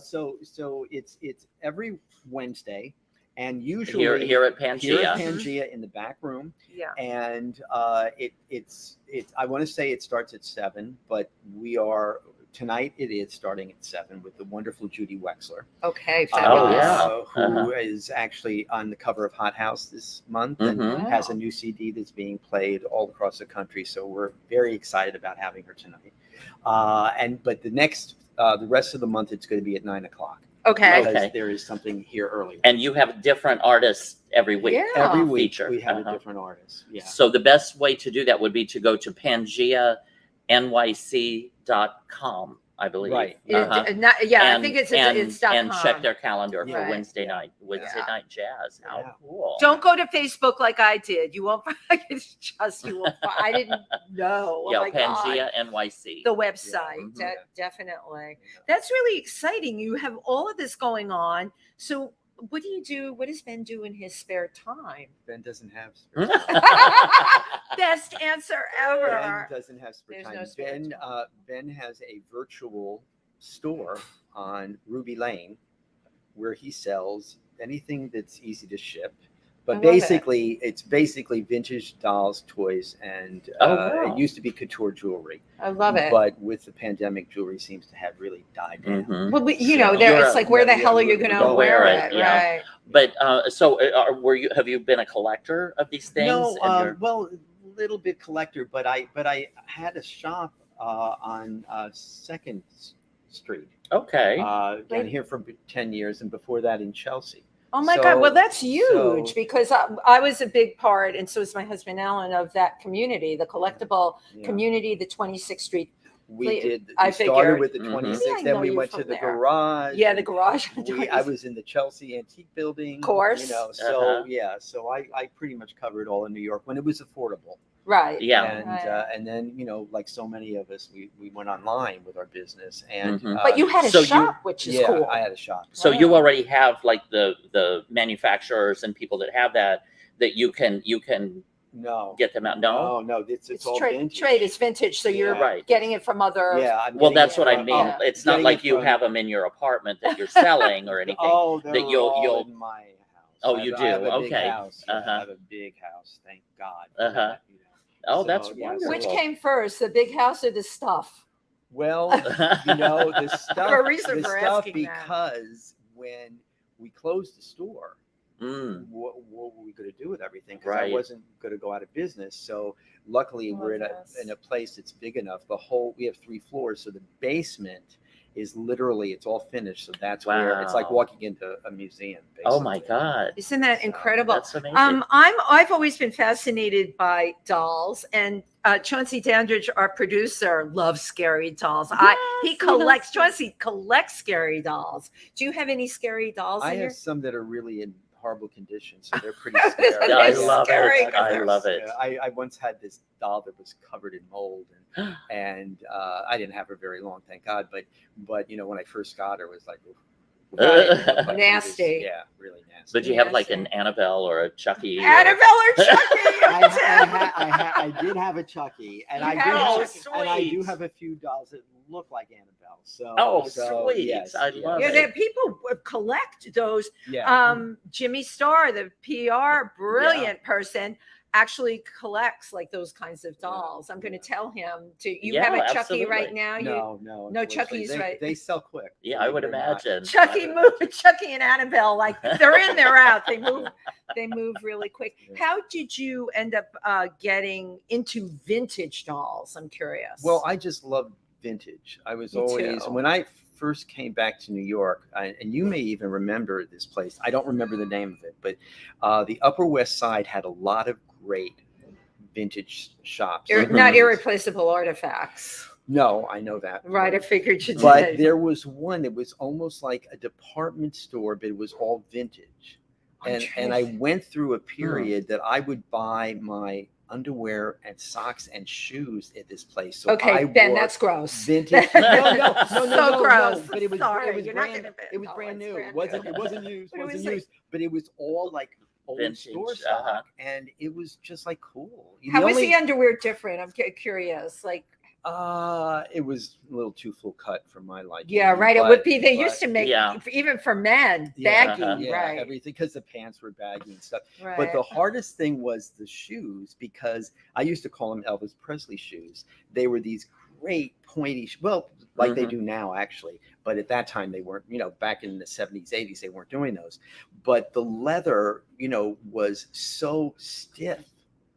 so it's every Wednesday, and usually Here at here at PANGEA. PANGEA in the back room, Yeah. and it's I want to say it starts at 7, but tonight it is starting at 7 with the wonderful Judy Wexler. Okay. Oh, Fabulous. yeah. Who is actually on the cover of Hot House this month and Mhm. has a Wow. new CD that's being played all across the country. So we're very excited about having her tonight. But the rest of the month it's going to be at 9 o'clock. Okay. because Okay. there is something here earlier. And you have different artists every week. Yeah. Every week Feature. we have Uh-huh. a different artist. Yeah. So the best way to do that would be to go to PangeaNYC.com, I believe. Right. Uh-huh. I think it's and .com. check their calendar for Yeah. Wednesday Yeah. night, Wednesday Yeah. night jazz. How Yeah. cool! Don't go to Facebook like I did. You won't find it's just you won't find, I didn't know. Yeah, Oh my God. Pangea NYC. The website. Mhm. Yeah. Definitely. Yeah. That's really exciting. You have all of this going on. So what do you do? What does Ben do in his spare time? Ben doesn't have Hmm? spare time. Best answer Ben ever. doesn't have spare There's time. no spare Ben has a virtual store on Ruby Lane where he sells anything that's easy to ship. I But love it. basically, it's basically vintage dolls, toys, and wow. it used to be couture jewelry. I love it. But with the pandemic, jewelry seems to have really died down. Mhm. Well, you So- know, there You're it's a- like, where the yeah, hell are you we're going to gonna wear wear it? it, yeah. Right. But have you been a collector of these things? No, And you're- well, a little bit collector, but I had a shop on 2nd Street. okay. Down Wait. here for 10 years, and before that in Chelsea. Oh my God. Well, So- that's huge so- because I was a big part, and so is my husband Alan, of that community, the collectible Yeah. community, the 26th Street. We did. I We started figured. with the Mhm. 26th, Maybe I then know we you went to from the there. garage. Yeah, the and garage. I was in the Chelsea Antique Building. Course. You know, so Uh-huh. yeah, so I pretty much covered all of New York when it was affordable. Right. Yeah. And then, you know, like so many of us, we went online with our business, and Mhm. But you had a So you- shop, which is yeah, cool. I had a shop. So you Wow. already have like the manufacturers and people that have that you can No, get them out. No. no, it's all trade. vintage. Trade is vintage, so you're Yeah. Right. getting it from other. Yeah, I'm Well, getting that's it what I from- mean. Yeah. It's not getting like it you from- have them in your apartment that you're selling or anything. Oh, they're that you'll- all in my house. Oh, I have you a- I have do? a big Okay. house. Yeah, Uh-huh. I have a big house. Thank God. for Uh-huh. that, you know. Oh, So, that's yeah, wonderful. Which came first, the big house or the stuff? Well, you know, the stuff. a reason the for stuff asking that. because when we closed the store, Mm. what were we going to do with everything? Because I Right. wasn't going to go out of business. So luckily, Love we're in this. a place that's big enough. We have 3 floors, so the basement is literally, it's all finished. So that's where it's like Wow. walking into a museum. Oh my basically. God. Isn't that So, incredible? That's amazing. I've always been fascinated by dolls, and Chauncey Dandridge, our producer, loves scary dolls. He collects. Chauncey collects scary dolls. Do you have any scary dolls I in your? have some that are really in horrible condition, so they're pretty scary. I They're love scary. it. I love it. Yeah, I once had this doll that was covered in mold, and I didn't have her very long, thank God. But you know, when I first got her, it was like, oof. Right. It looked like she Nasty. yeah, really nasty. But you have like an Nasty. Annabelle or a Chucky. Annabelle or Chucky? I did have a Chucky, and You I do had a have, Chucky. and I do Sweet. have a few dolls that look like Annabelle. So Oh, so, sweet. yes, I yes. love Yeah, it. there, people collect those. Yeah. Jimmy Starr, the PR brilliant person, actually collects like those kinds of dolls. I'm going to tell him to. You have a Yeah, Chucky right absolutely. now. No, No, unfortunately. Chucky's they, right. They sell quick. Yeah, I would Believe it or not. imagine. Chucky and Annabelle, like they're in, they're out. They move really quick. Yeah. How did you end up getting into vintage dolls? I'm curious. Well, I just love vintage. I was Me always too. when I first came back to New York, and you may even remember this place. I don't remember the name of it, but the Upper West Side had a lot of great vintage shops. Not irreplaceable artifacts. No, I know that. Right, I figured you But did. there was one that was almost like a department store, but it was all vintage. I'm And trying I to- went through a period that I would buy my underwear and socks and shoes at this place. So Okay, I Ben, wore that's gross. vintage. No, So gross. But it was Sorry, it was you're not brand, gonna- it was no, brand it's new. brand It wasn't new. it wasn't used, But it wasn't was like- used, but it was all like old Vintage, store stock, uh-huh. and it was just like cool. How was only- the underwear different? I'm curious. Like, It was a little too full cut for my liking. yeah, right. It but- would be. They but- used to make Yeah. even for men Yeah, baggy, uh-huh. yeah, right? everything because the pants were baggy and stuff. Right. But the hardest thing was the shoes, because I used to call them Elvis Presley shoes. They were these great pointy, well, like they Mhm. do now actually, but at that time they weren't. You know, back in the 70s, 80s, they weren't doing those. But the leather, you know, was so stiff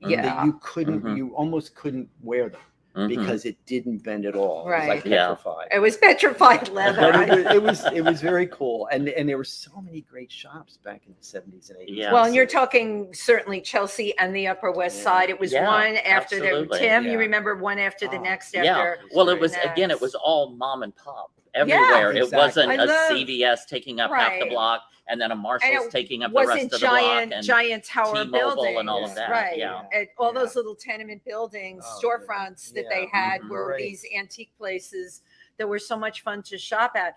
Yeah. that you couldn't, Mhm. you almost couldn't wear them. because it didn't bend at all. It was like Right. petrified. It was petrified leather. But it was very cool, and there were so many great shops back in the 70s and 80s. Yeah. Well, and you're talking certainly Chelsea and the Upper West Side. It was Yeah, one after the absolutely. Tim. Yeah. You remember one after the next Yeah. after. Well, it was next. again, it was all mom and pop everywhere. exactly. It wasn't I a love- CVS taking up half the Right. block and then a Marshall's it taking up the rest Wasn't of the block. giant And giant tower T-Mobile buildings and all of that, right? yeah. And all Yeah. those little tenement buildings, Oh, storefronts that they yeah. had Mhm. were Right. these antique places that were so much fun to shop at.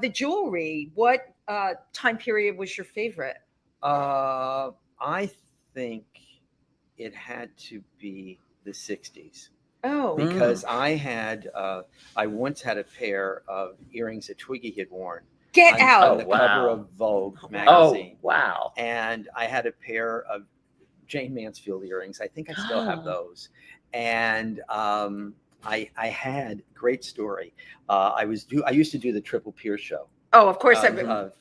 The jewelry. What time period was your favorite? I think it had to be the 60s. Oh, Because I once had a pair of earrings that Twiggy had worn get on out! the wow. cover of Vogue Oh, magazine. wow. And I had a pair of Jane Mansfield earrings. I think I still have those. And I had great story. I used to do the Triple Pier show. Oh, of course.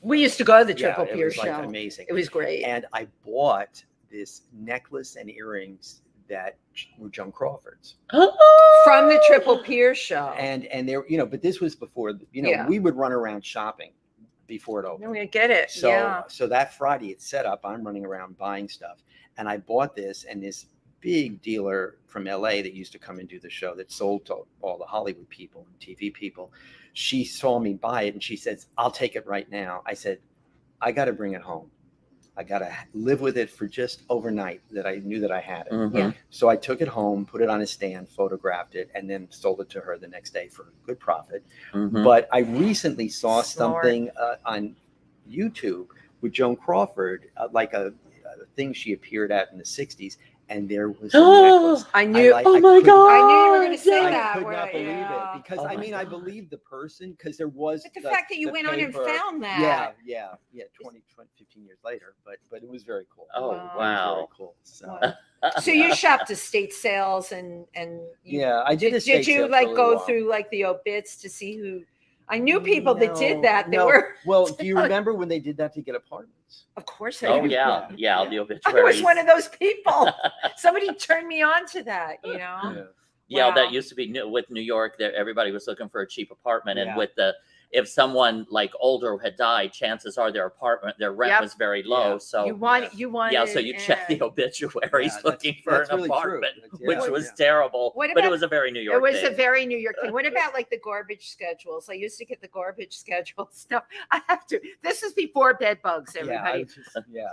We used to go to the Triple it Pier was like show. amazing. It was great. And I bought this necklace and earrings that were Joan Crawford's. From the Triple Pier show. And there, but this was before, Yeah. we would run around shopping before it opened. I'm gonna get it. So, yeah. so that Friday it's set up. I'm running around buying stuff, and I bought this. And this big dealer from LA that used to come and do the show that sold to all the Hollywood people and TV people, she saw me buy it and she says, "I'll take it right now." I said, "I got to bring it home. I got to live with it for just overnight that I knew that I had it." Mhm. Yeah. So I took it home, put it on a stand, photographed it, and then sold it to her the next day for good profit. Mhm. But I recently saw Smart. something on YouTube with Joan Crawford, like a thing she appeared at in the 60s, and there was a necklace. I knew. I Oh my couldn't- God. I knew you were gonna say I that. could not right, believe yeah. it because Oh I my mean I God. believed the person because there was But the fact that you went on and paper. found that. Yeah, 20, 15 years later, but it was very cool. Oh, Wow. It was wow. very cool. So Wow. So you shopped estate sales and you, yeah, I did. did you like go through like the obits to see who? I knew people that did that. They were, Well, do you remember when they did that to get apartments? of course. I Oh do. yeah, yeah. The I obituaries. was one of those people. Somebody turned me on to that. Yeah, Wow. that used to be with New York. That everybody was looking for a cheap apartment, and Yeah. with if someone like older had died, chances are their rent Yep. was very low. Yeah. So You wanted. yeah, so you check the obituaries Yeah, looking for that's an really true. apartment, Yeah, which was yeah. terrible. What But it about- was a very New York. It was thing. a very New York thing. What about like the garbage schedules? I used to get the garbage schedule stuff. I have to. This is before bed bugs, everybody.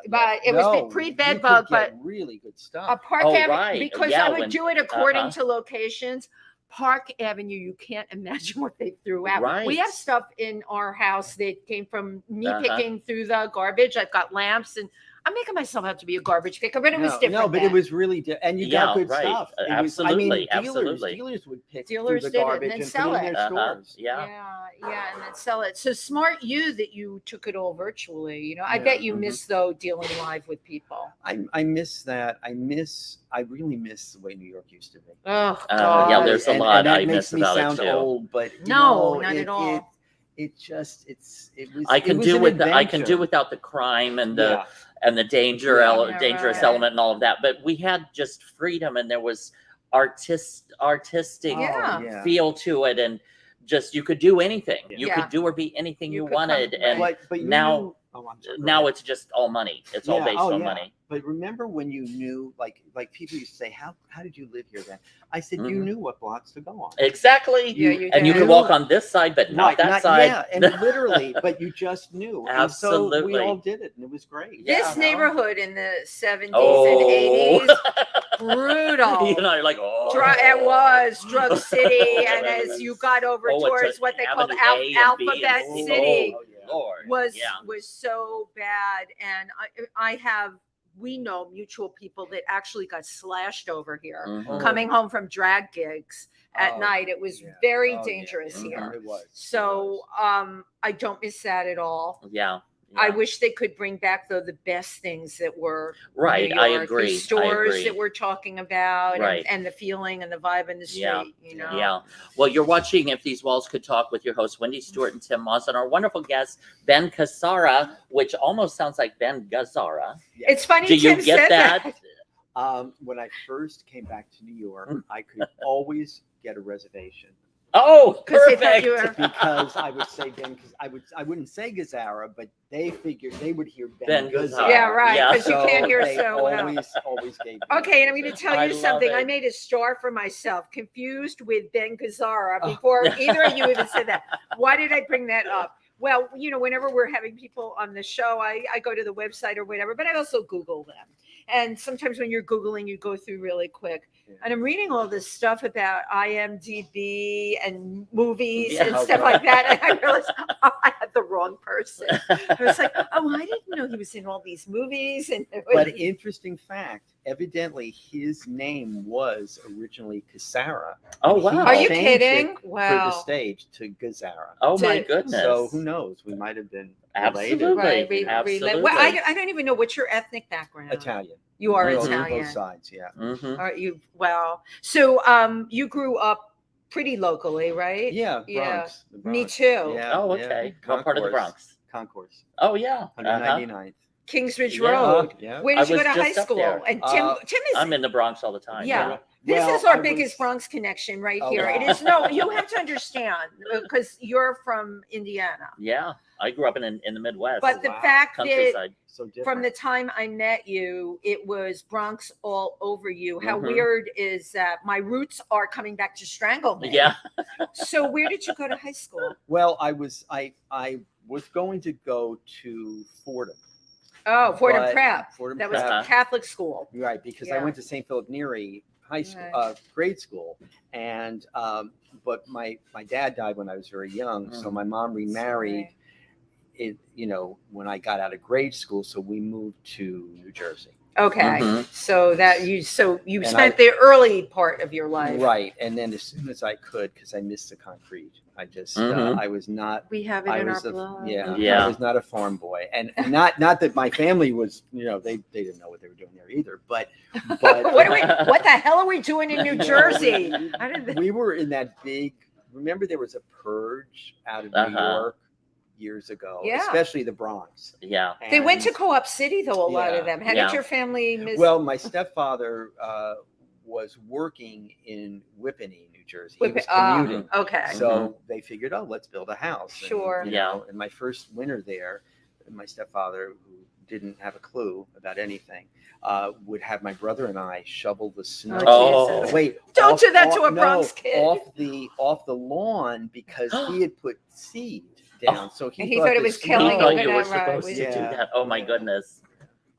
But it was pre-bed bug, but really good a stuff. Park Oh, Avenue right. because Yeah, I would when- do it according uh-huh. to locations. Park Avenue, you can't imagine what they threw out. Right. We have stuff in our house that came from me Uh-huh. picking through the garbage. I've got lamps and I'm making myself out to be a garbage picker, but it was different. No, but then. it was really and you got Yeah, good right. stuff. It was, Absolutely, absolutely. Dealers would pick Dealers through did the it and garbage then and sell put it in it. their stores. Yeah, and then sell it. So smart you that you took it all virtually. I Yeah. bet you Mhm. miss though dealing live with people. I miss that. I really miss the way New York used to be. Oh, Yeah, God. there's a And lot that I makes miss me about it, sound too. old, but No, not at all. It was. I can it was do an with I can do adventure. without the crime and the Yeah. and the danger Yeah. dangerous Right. element and all of that. But we had just freedom, and there was artistic Yeah. feel to it, and just you could do anything. You Yeah. could do or be anything You you could come- wanted, and But you now- knew- I'm sorry, go now ahead. it's just all money. It's all Yeah, based oh, on yeah. money. But remember when you knew, like people used to say, how did you live here then? I said, you Mhm. knew what blocks to go on. Exactly. Yeah, you And you did. could walk on this side, but not Right, that side. Yeah, and literally, but you just knew. And so we Absolutely. all did it, and it was great. Yeah. This neighborhood in the 70s Oh. and 80s, brutal. You know, you're like, oh. It was Drug City, and Right. as you got over Oh, it's towards a what they called Avenue A and B and Alphabet C. City, Oh, Lord. was yeah. so bad. And we know mutual people that actually got slashed over here. Mhm. Coming home from drag gigs at Oh, night, it was yeah. very Oh, yeah. dangerous Mhm. here. It was. So I don't miss that at all. Yeah. I yeah. wish they could bring back though the best things that were Right, New I York, agree, I The stores agree. that we're talking about, Right. and the feeling and the vibe in the street. Yeah, You know. Yeah. Well, you're watching If These Walls Could Talk with your hosts, Wendy Stuart and Tym Moss, and our wonderful guest, Ben Cassara, which almost sounds like Ben Gazzara. It's funny. Do you Tim get said that? When I first came back to New York, I could always get a reservation. Oh, 'Cause they thought perfect. you were- Because I would say Ben, because I wouldn't say Cassara, but they figured they would hear Ben Ben Cassara. Cassara. Yeah, right, Yeah. 'cause you can't hear they so well. always gave me Okay, and I'm a going to reservation. tell I you love something. I it. made a star for myself, confused with Ben Cassara, Oh. before either of you even said that. Why did I bring that up? Well, whenever we're having people on the show, I go to the website or whatever, but I also Google them. And sometimes when you're Googling, you go through really quick. Yeah. And I'm reading all this stuff about IMDb and movies Yeah. and stuff like that. And I realized, oh, I had the wrong person. I was like, oh, I didn't know he was in all these movies. And But interesting fact, evidently his name was originally Cassara. Oh, He wow. Are you changed kidding? it For the Wow. stage to Gazzara. Oh, my to- goodness. So who knows? We might have been Absolutely. related. Right. Absolutely. Well, I don't even know what's your ethnic background. Italian. You are Both- Italian. Both sides, yeah. Mhm. Are you? Well, so you grew up pretty locally, right? Yeah, Yeah. Bronx. the Me Bronx. too. Yeah, Oh, yeah. okay. What part of the Bronx? Concourse. Oh, yeah. 199th. Kingsridge Yeah. Road. Yeah. Where I did you go was to high just up school? there. And Tim is. I'm in the Bronx all the time. Yeah. This Well, is our I biggest was- Bronx connection right Oh, here. wow. It is no. You have to understand because you're from Indiana. Yeah. I grew up in the Midwest. But the wow. fact that countryside. So different. from the time I met you, it was Bronx all over you. How Mhm. weird is that? My roots are coming back to strangle me. Yeah. So where did you go to high school? Well, I was going to go to Fordham. Oh, Fordham but- Prep. Fordham That was Prep. Uh-huh. Catholic school. Right, because Yeah. I went to St. Philip Neri high school, Right. grade school, and but my dad died when I was very young, so my mom remarried. It when I got out of grade school, so we moved to New Jersey. Okay. Mhm. So you And spent the early part of your life. Right, and then as soon as I could, because I missed the concrete, I just Mhm. I was not. We have it I in our was blood. Yeah. I was not a farm boy, and not that my family was, they didn't know what they were doing there either. But What the hell are we doing in New Jersey? I didn't- we were in that big. Remember, there was a purge out of New Uh-huh. York years ago, Yeah. especially the Bronx. Yeah. They went to And- Co-op City though. A lot Yeah. of them. How Yeah. did your family miss? Well, my stepfather was working in Whippany, New Jersey. He was commuting. Okay. So they figured, let's build a house. And, Sure. And my first winter there, my stepfather, who didn't have a clue about anything, would have my brother and I shovel the snow. Oh, Jesus. Wait! Don't do that to a Bronx no, kid. off the lawn because he had put seed down. So And he thought it the was seed- You killing know him. you were Right, supposed to do yeah. that. Oh, my goodness.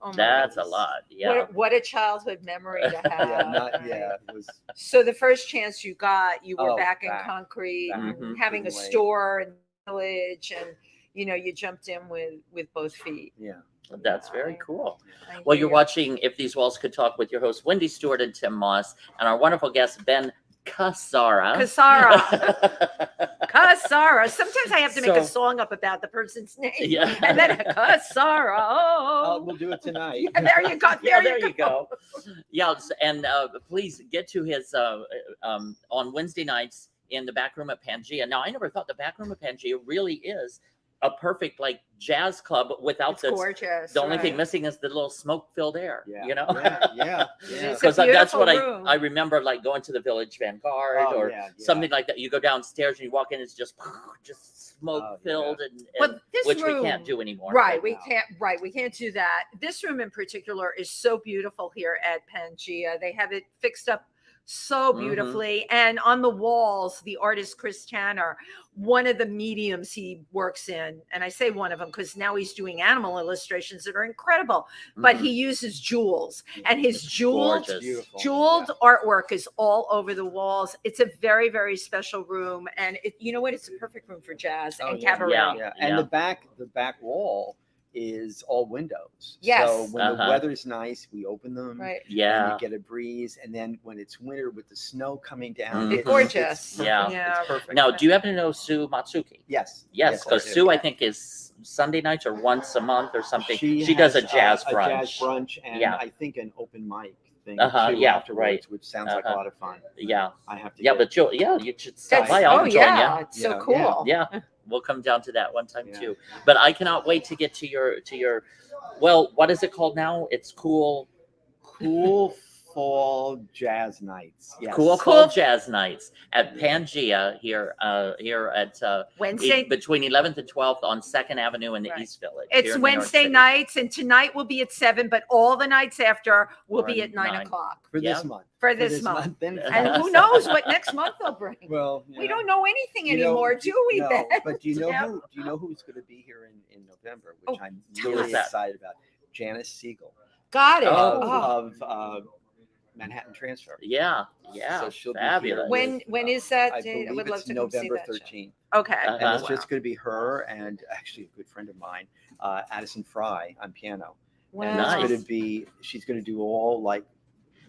Oh my That's a goodness. lot. Yeah. What a childhood memory to have. It was So the first chance you got, you were Oh, back in back- concrete, back and Mhm. having a way. store and village, and you jumped in with both feet. yeah. That's very cool. I Well, hear you're you. watching If These Walls Could Talk with your hosts, Wendy Stuart and Tym Moss, and our wonderful guest, Ben Cassara. Cassara. Sometimes I have to make a So- song up about the person's name. Yeah. And then Cassara. Oh, Oh, we'll do it tonight. yeah, there you go. Yeah, There you go. Yes, and please get to his on Wednesday nights in the back room at PANGEA. Now, I never thought the back room at PANGEA really is a perfect like jazz club without It's the gorgeous. the only thing right. missing is the little smoke-filled air. Yeah. You know. Yeah. It is. Yeah. It's a Because that's beautiful what room. I remember, like going to the Village Vanguard Oh, or yeah. something like that. You go downstairs and you walk in, it's just smoke filled, and But this which room, we can't do anymore. Right, we now. can't. Right, we can't do that. This room in particular is so beautiful here at PANGEA. They have it fixed up so Mhm. beautifully, and on the walls, the artist Chris Tanner, one of the mediums he works in, and I say one of them because now he's doing animal illustrations that are incredible. But Mhm. he uses jewels, and his jeweled Gorgeous. Beautiful. jeweled artwork is all over the walls. It's a very, very special room, and you know what? It's a perfect room for jazz Oh, and yeah. cabaret. Yeah. And the back wall is all windows. Yes. So when the Uh-huh. weather's nice, we open them. Right. And Yeah. you get a breeze, and then when it's winter with the snow coming down, Mhm. it's Gorgeous. perfect. Yeah. Yeah. It's perfect. Now, do you happen to know Sue Matsuki? Yes. Yes, because I do. Sue, I think, is Sunday nights or once a month or something. She has, does a jazz a brunch. jazz brunch, and Yeah. I think an open mic thing Uh-huh, too yeah, afterwards, right. which sounds like a Uh-huh. lot of fun. Yeah. I have to. Yeah, get- but you should stop That's, by. I'll oh join yeah, you. it's so Yeah, cool. Yeah, we'll come down to that one time Yeah. too. But I cannot wait to get to your well, what is it called now? It's cool fall jazz nights. Yes. Cool fall jazz nights at PANGEA here at Wednesday. between 11th and 12th on 2nd Avenue in the Right. East Village. It's here in New York Wednesday City. nights, and tonight will be at 7, but all the nights after will be Or at 9 9. o'clock For Yeah. this month. for this month. Then And who knows what next month they'll bring? Well, We don't know anything You know, anymore, do we, No, Ben? but do you know Yeah. who? Do you know who's going to be here in November? Oh, Which I'm tell really us. excited about. Janice Siegel Got it. Oh. of Manhattan Transfer. Yeah. So she'll be Fabulous. here. When is that I date? I believe would love it's to come see November that show. 13th. Okay. Uh-huh. And it's Wow. just going to be her and actually a good friend of mine, Addison Fry on piano. Wow. And it's Nice. going to be, she's going to do all like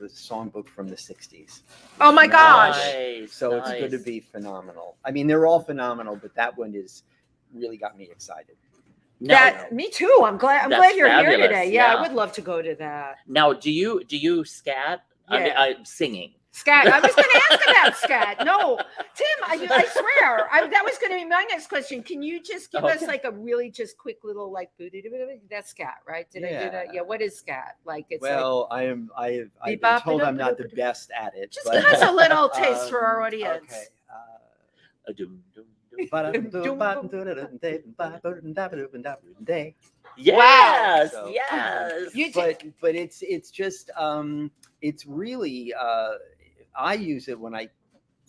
the songbook from the 60s. Oh my gosh. Nice, So it's going to nice. be phenomenal. I mean, they're all phenomenal, but that one is really got me excited. That me too. I'm glad That's you're here fabulous, today. Yeah, yeah. I would love to go to that. Now, do you scat? I mean, Yeah. singing. Scat. I was going to ask about scat. No, Tim, I swear, that was going to be my next question. Can you just give us Okay. like a really just quick little like that's scat, right? Did I do that? Yeah. What is scat? Like it's like, Well, I've Beep, been bop, told I'm not the ba-da-ba-da-ba-da. best at it. just but, give us a little taste for our audience. Okay. Adum, dum, Day. Yes, So- yes. You But it's just it's really I use it when I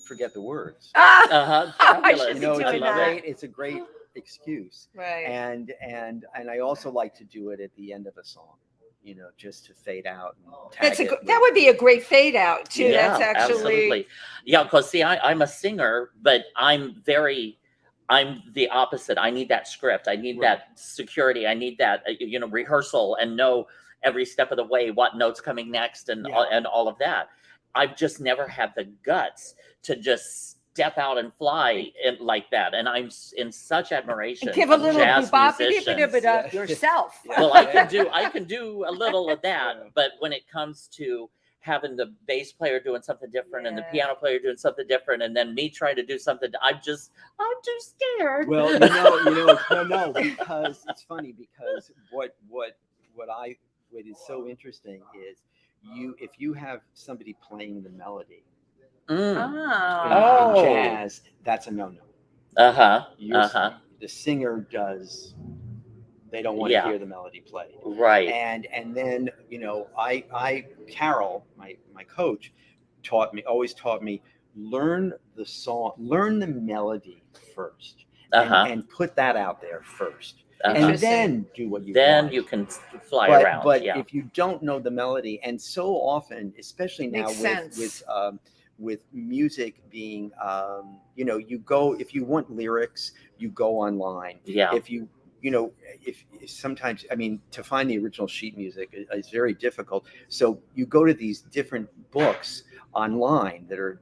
forget the words. Uh-huh. I Fabulous. should You know, be it's doing a that. it's a great excuse. right. And I also like to do it at the end of a song, you know, just to fade out and tag That's it that with- would be a great fade out too. Yeah, That's actually absolutely. Yeah, because see, I'm a singer, but I'm the opposite. I need that script. I need Right. that security. I need that rehearsal and know every step of the way what note's coming next and Yeah. and all of that. I've just never had the guts to just step out and fly like that, and I'm in such admiration and give a of little jazz musicians. Yeah. yourself. Well, I can do a little of that, Yeah. but when it comes to having the bass player doing something different and the Yeah. piano player doing something different, and then me trying to do something, I'm too scared. Well, no, because it's funny because what is so interesting is if you have somebody playing the melody Mm. Oh. in jazz, that's a no-no. Uh-huh. You're- Uh-huh. The singer does. They don't want to Yeah. hear the melody played. Right. And then Carol, my coach, always taught me learn the song, learn the melody first, Uh-huh. and put that out there first, Uh-huh. and then do what you Then want. you can fly but, around. But yeah. if you don't know the melody, and so often, especially now Makes sense. with music being, you go if you want lyrics, you go online. Yeah. If if sometimes, I mean, to find the original sheet music is very difficult. So you go to these different books online that are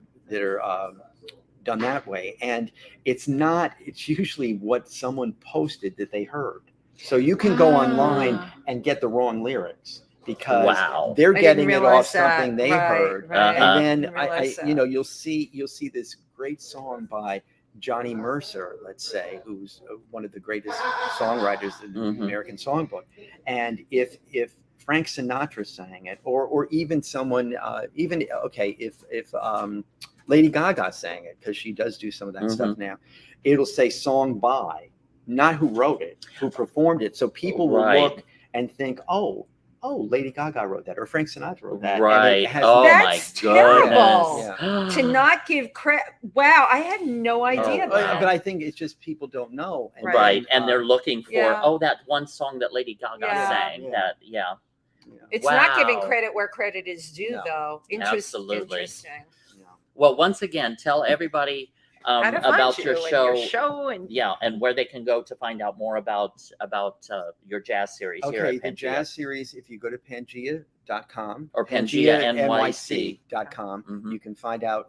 done that way, and it's usually what someone posted that they heard. So you can go online and get the wrong lyrics because Wow. they're I didn't getting it off realize that. something they Right, heard. right. Uh-huh. And then Didn't realize that. you'll see this great song by Johnny Mercer, let's say, who's one of the greatest songwriters in the Mhm. American Songbook. And if Frank Sinatra sang it, or even someone, if Lady Gaga sang it, because she does do some of that Mhm. stuff now, it'll say song by, not who wrote it, who performed it. So people will Right. look and think, oh, Lady Gaga wrote that, or Frank Sinatra wrote that. And Right. it has Oh that- my That's terrible. goodness. To not give credit. Wow, I had no idea. Oh, But that. I think it's just people don't know. And Right. then, And they're looking for, Yeah. that one song that Lady Gaga Yeah. sang. Yeah. Yeah. It's not giving Wow. credit where credit is due, No. though. Absolutely. Interesting. Well, once again, tell everybody How to find about you your and show. your show, and Yeah, and where they can go to find out more about your jazz series here Okay, at the PANGEA. jazz series, if you go to pangea.com Or PangeaNYC. PangeaNYC.com, Mhm. you can find out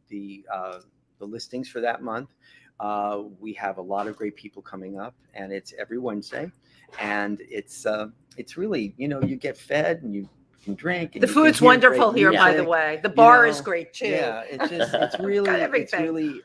the listings for that month. We have a lot of great people coming up, and it's every Wednesday. And it's really, you get fed and you can drink. And the you can food's hear wonderful great here, by the music. way. The bar is know, great too. Yeah, it's really, Got everything.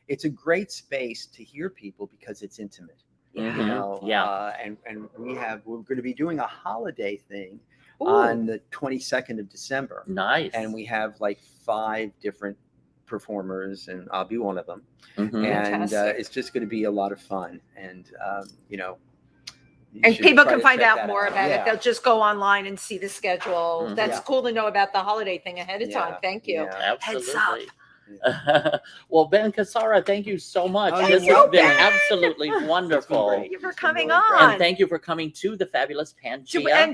it's a great space to hear people because it's intimate. Mhm. You know, Yeah. and we're going to be doing a holiday thing on the 22nd of December. Nice. And we have like 5 different performers, and I'll be one of them. Mhm. And Fantastic. it's just going to be a lot of fun. And, you know, you And should people try can to find check out that more about it. Yeah. They'll just go online and see the schedule. Mhm. That's Yeah. cool to know about the holiday thing ahead of time. Yeah. Thank you. Yeah. Heads up. Absolutely. Well, Ben Cassara, thank you so much. Oh, This you're has been welcome. absolutely wonderful. great. Thank you for It's been coming really great. on. And thank you for coming to the fabulous Pangea.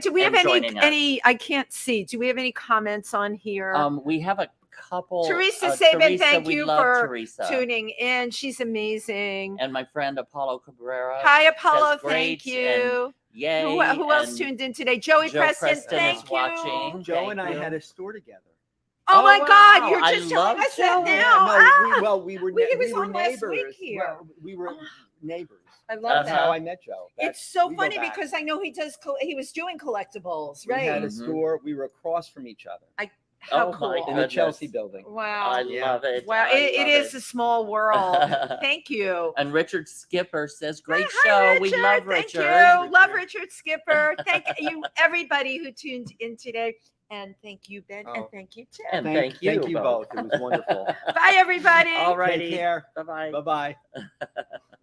Do we have and joining us. any? I can't see. Do we have any comments on here? We have a couple. Teresa Sabin, Teresa, thank we you love for Teresa. tuning in. She's amazing. And my friend Apollo Cabrera. Hi, Apollo. says great Thank you. Yay. Who else and tuned in today? Joey Joe Preston. Preston Thank is you. watching. Joe Thank and I you. had a store together. Oh my wow. God! You're I just telling love us that Joe. now. We were He was we were on last week neighbors. here. Well, we were neighbors. I love That's that. how I met Joe. It's so we go funny back. because I know he does. He was doing collectibles, We had right? a Mhm. store. We were across from each other How Oh my cool! in the goodness. Chelsea building. Wow! I Yeah. love it. Wow! I It love is a small world. Thank you. And Richard Skipper says, great Hi, show. Richard. We love Thank Richard. you. Love Richard Skipper. Thank you, everybody who tuned in today. And thank you, Ben. And Oh. thank you, Tim. And thank you both. It was wonderful. Bye, everybody. All righty. Take care. Bye-bye. Bye bye.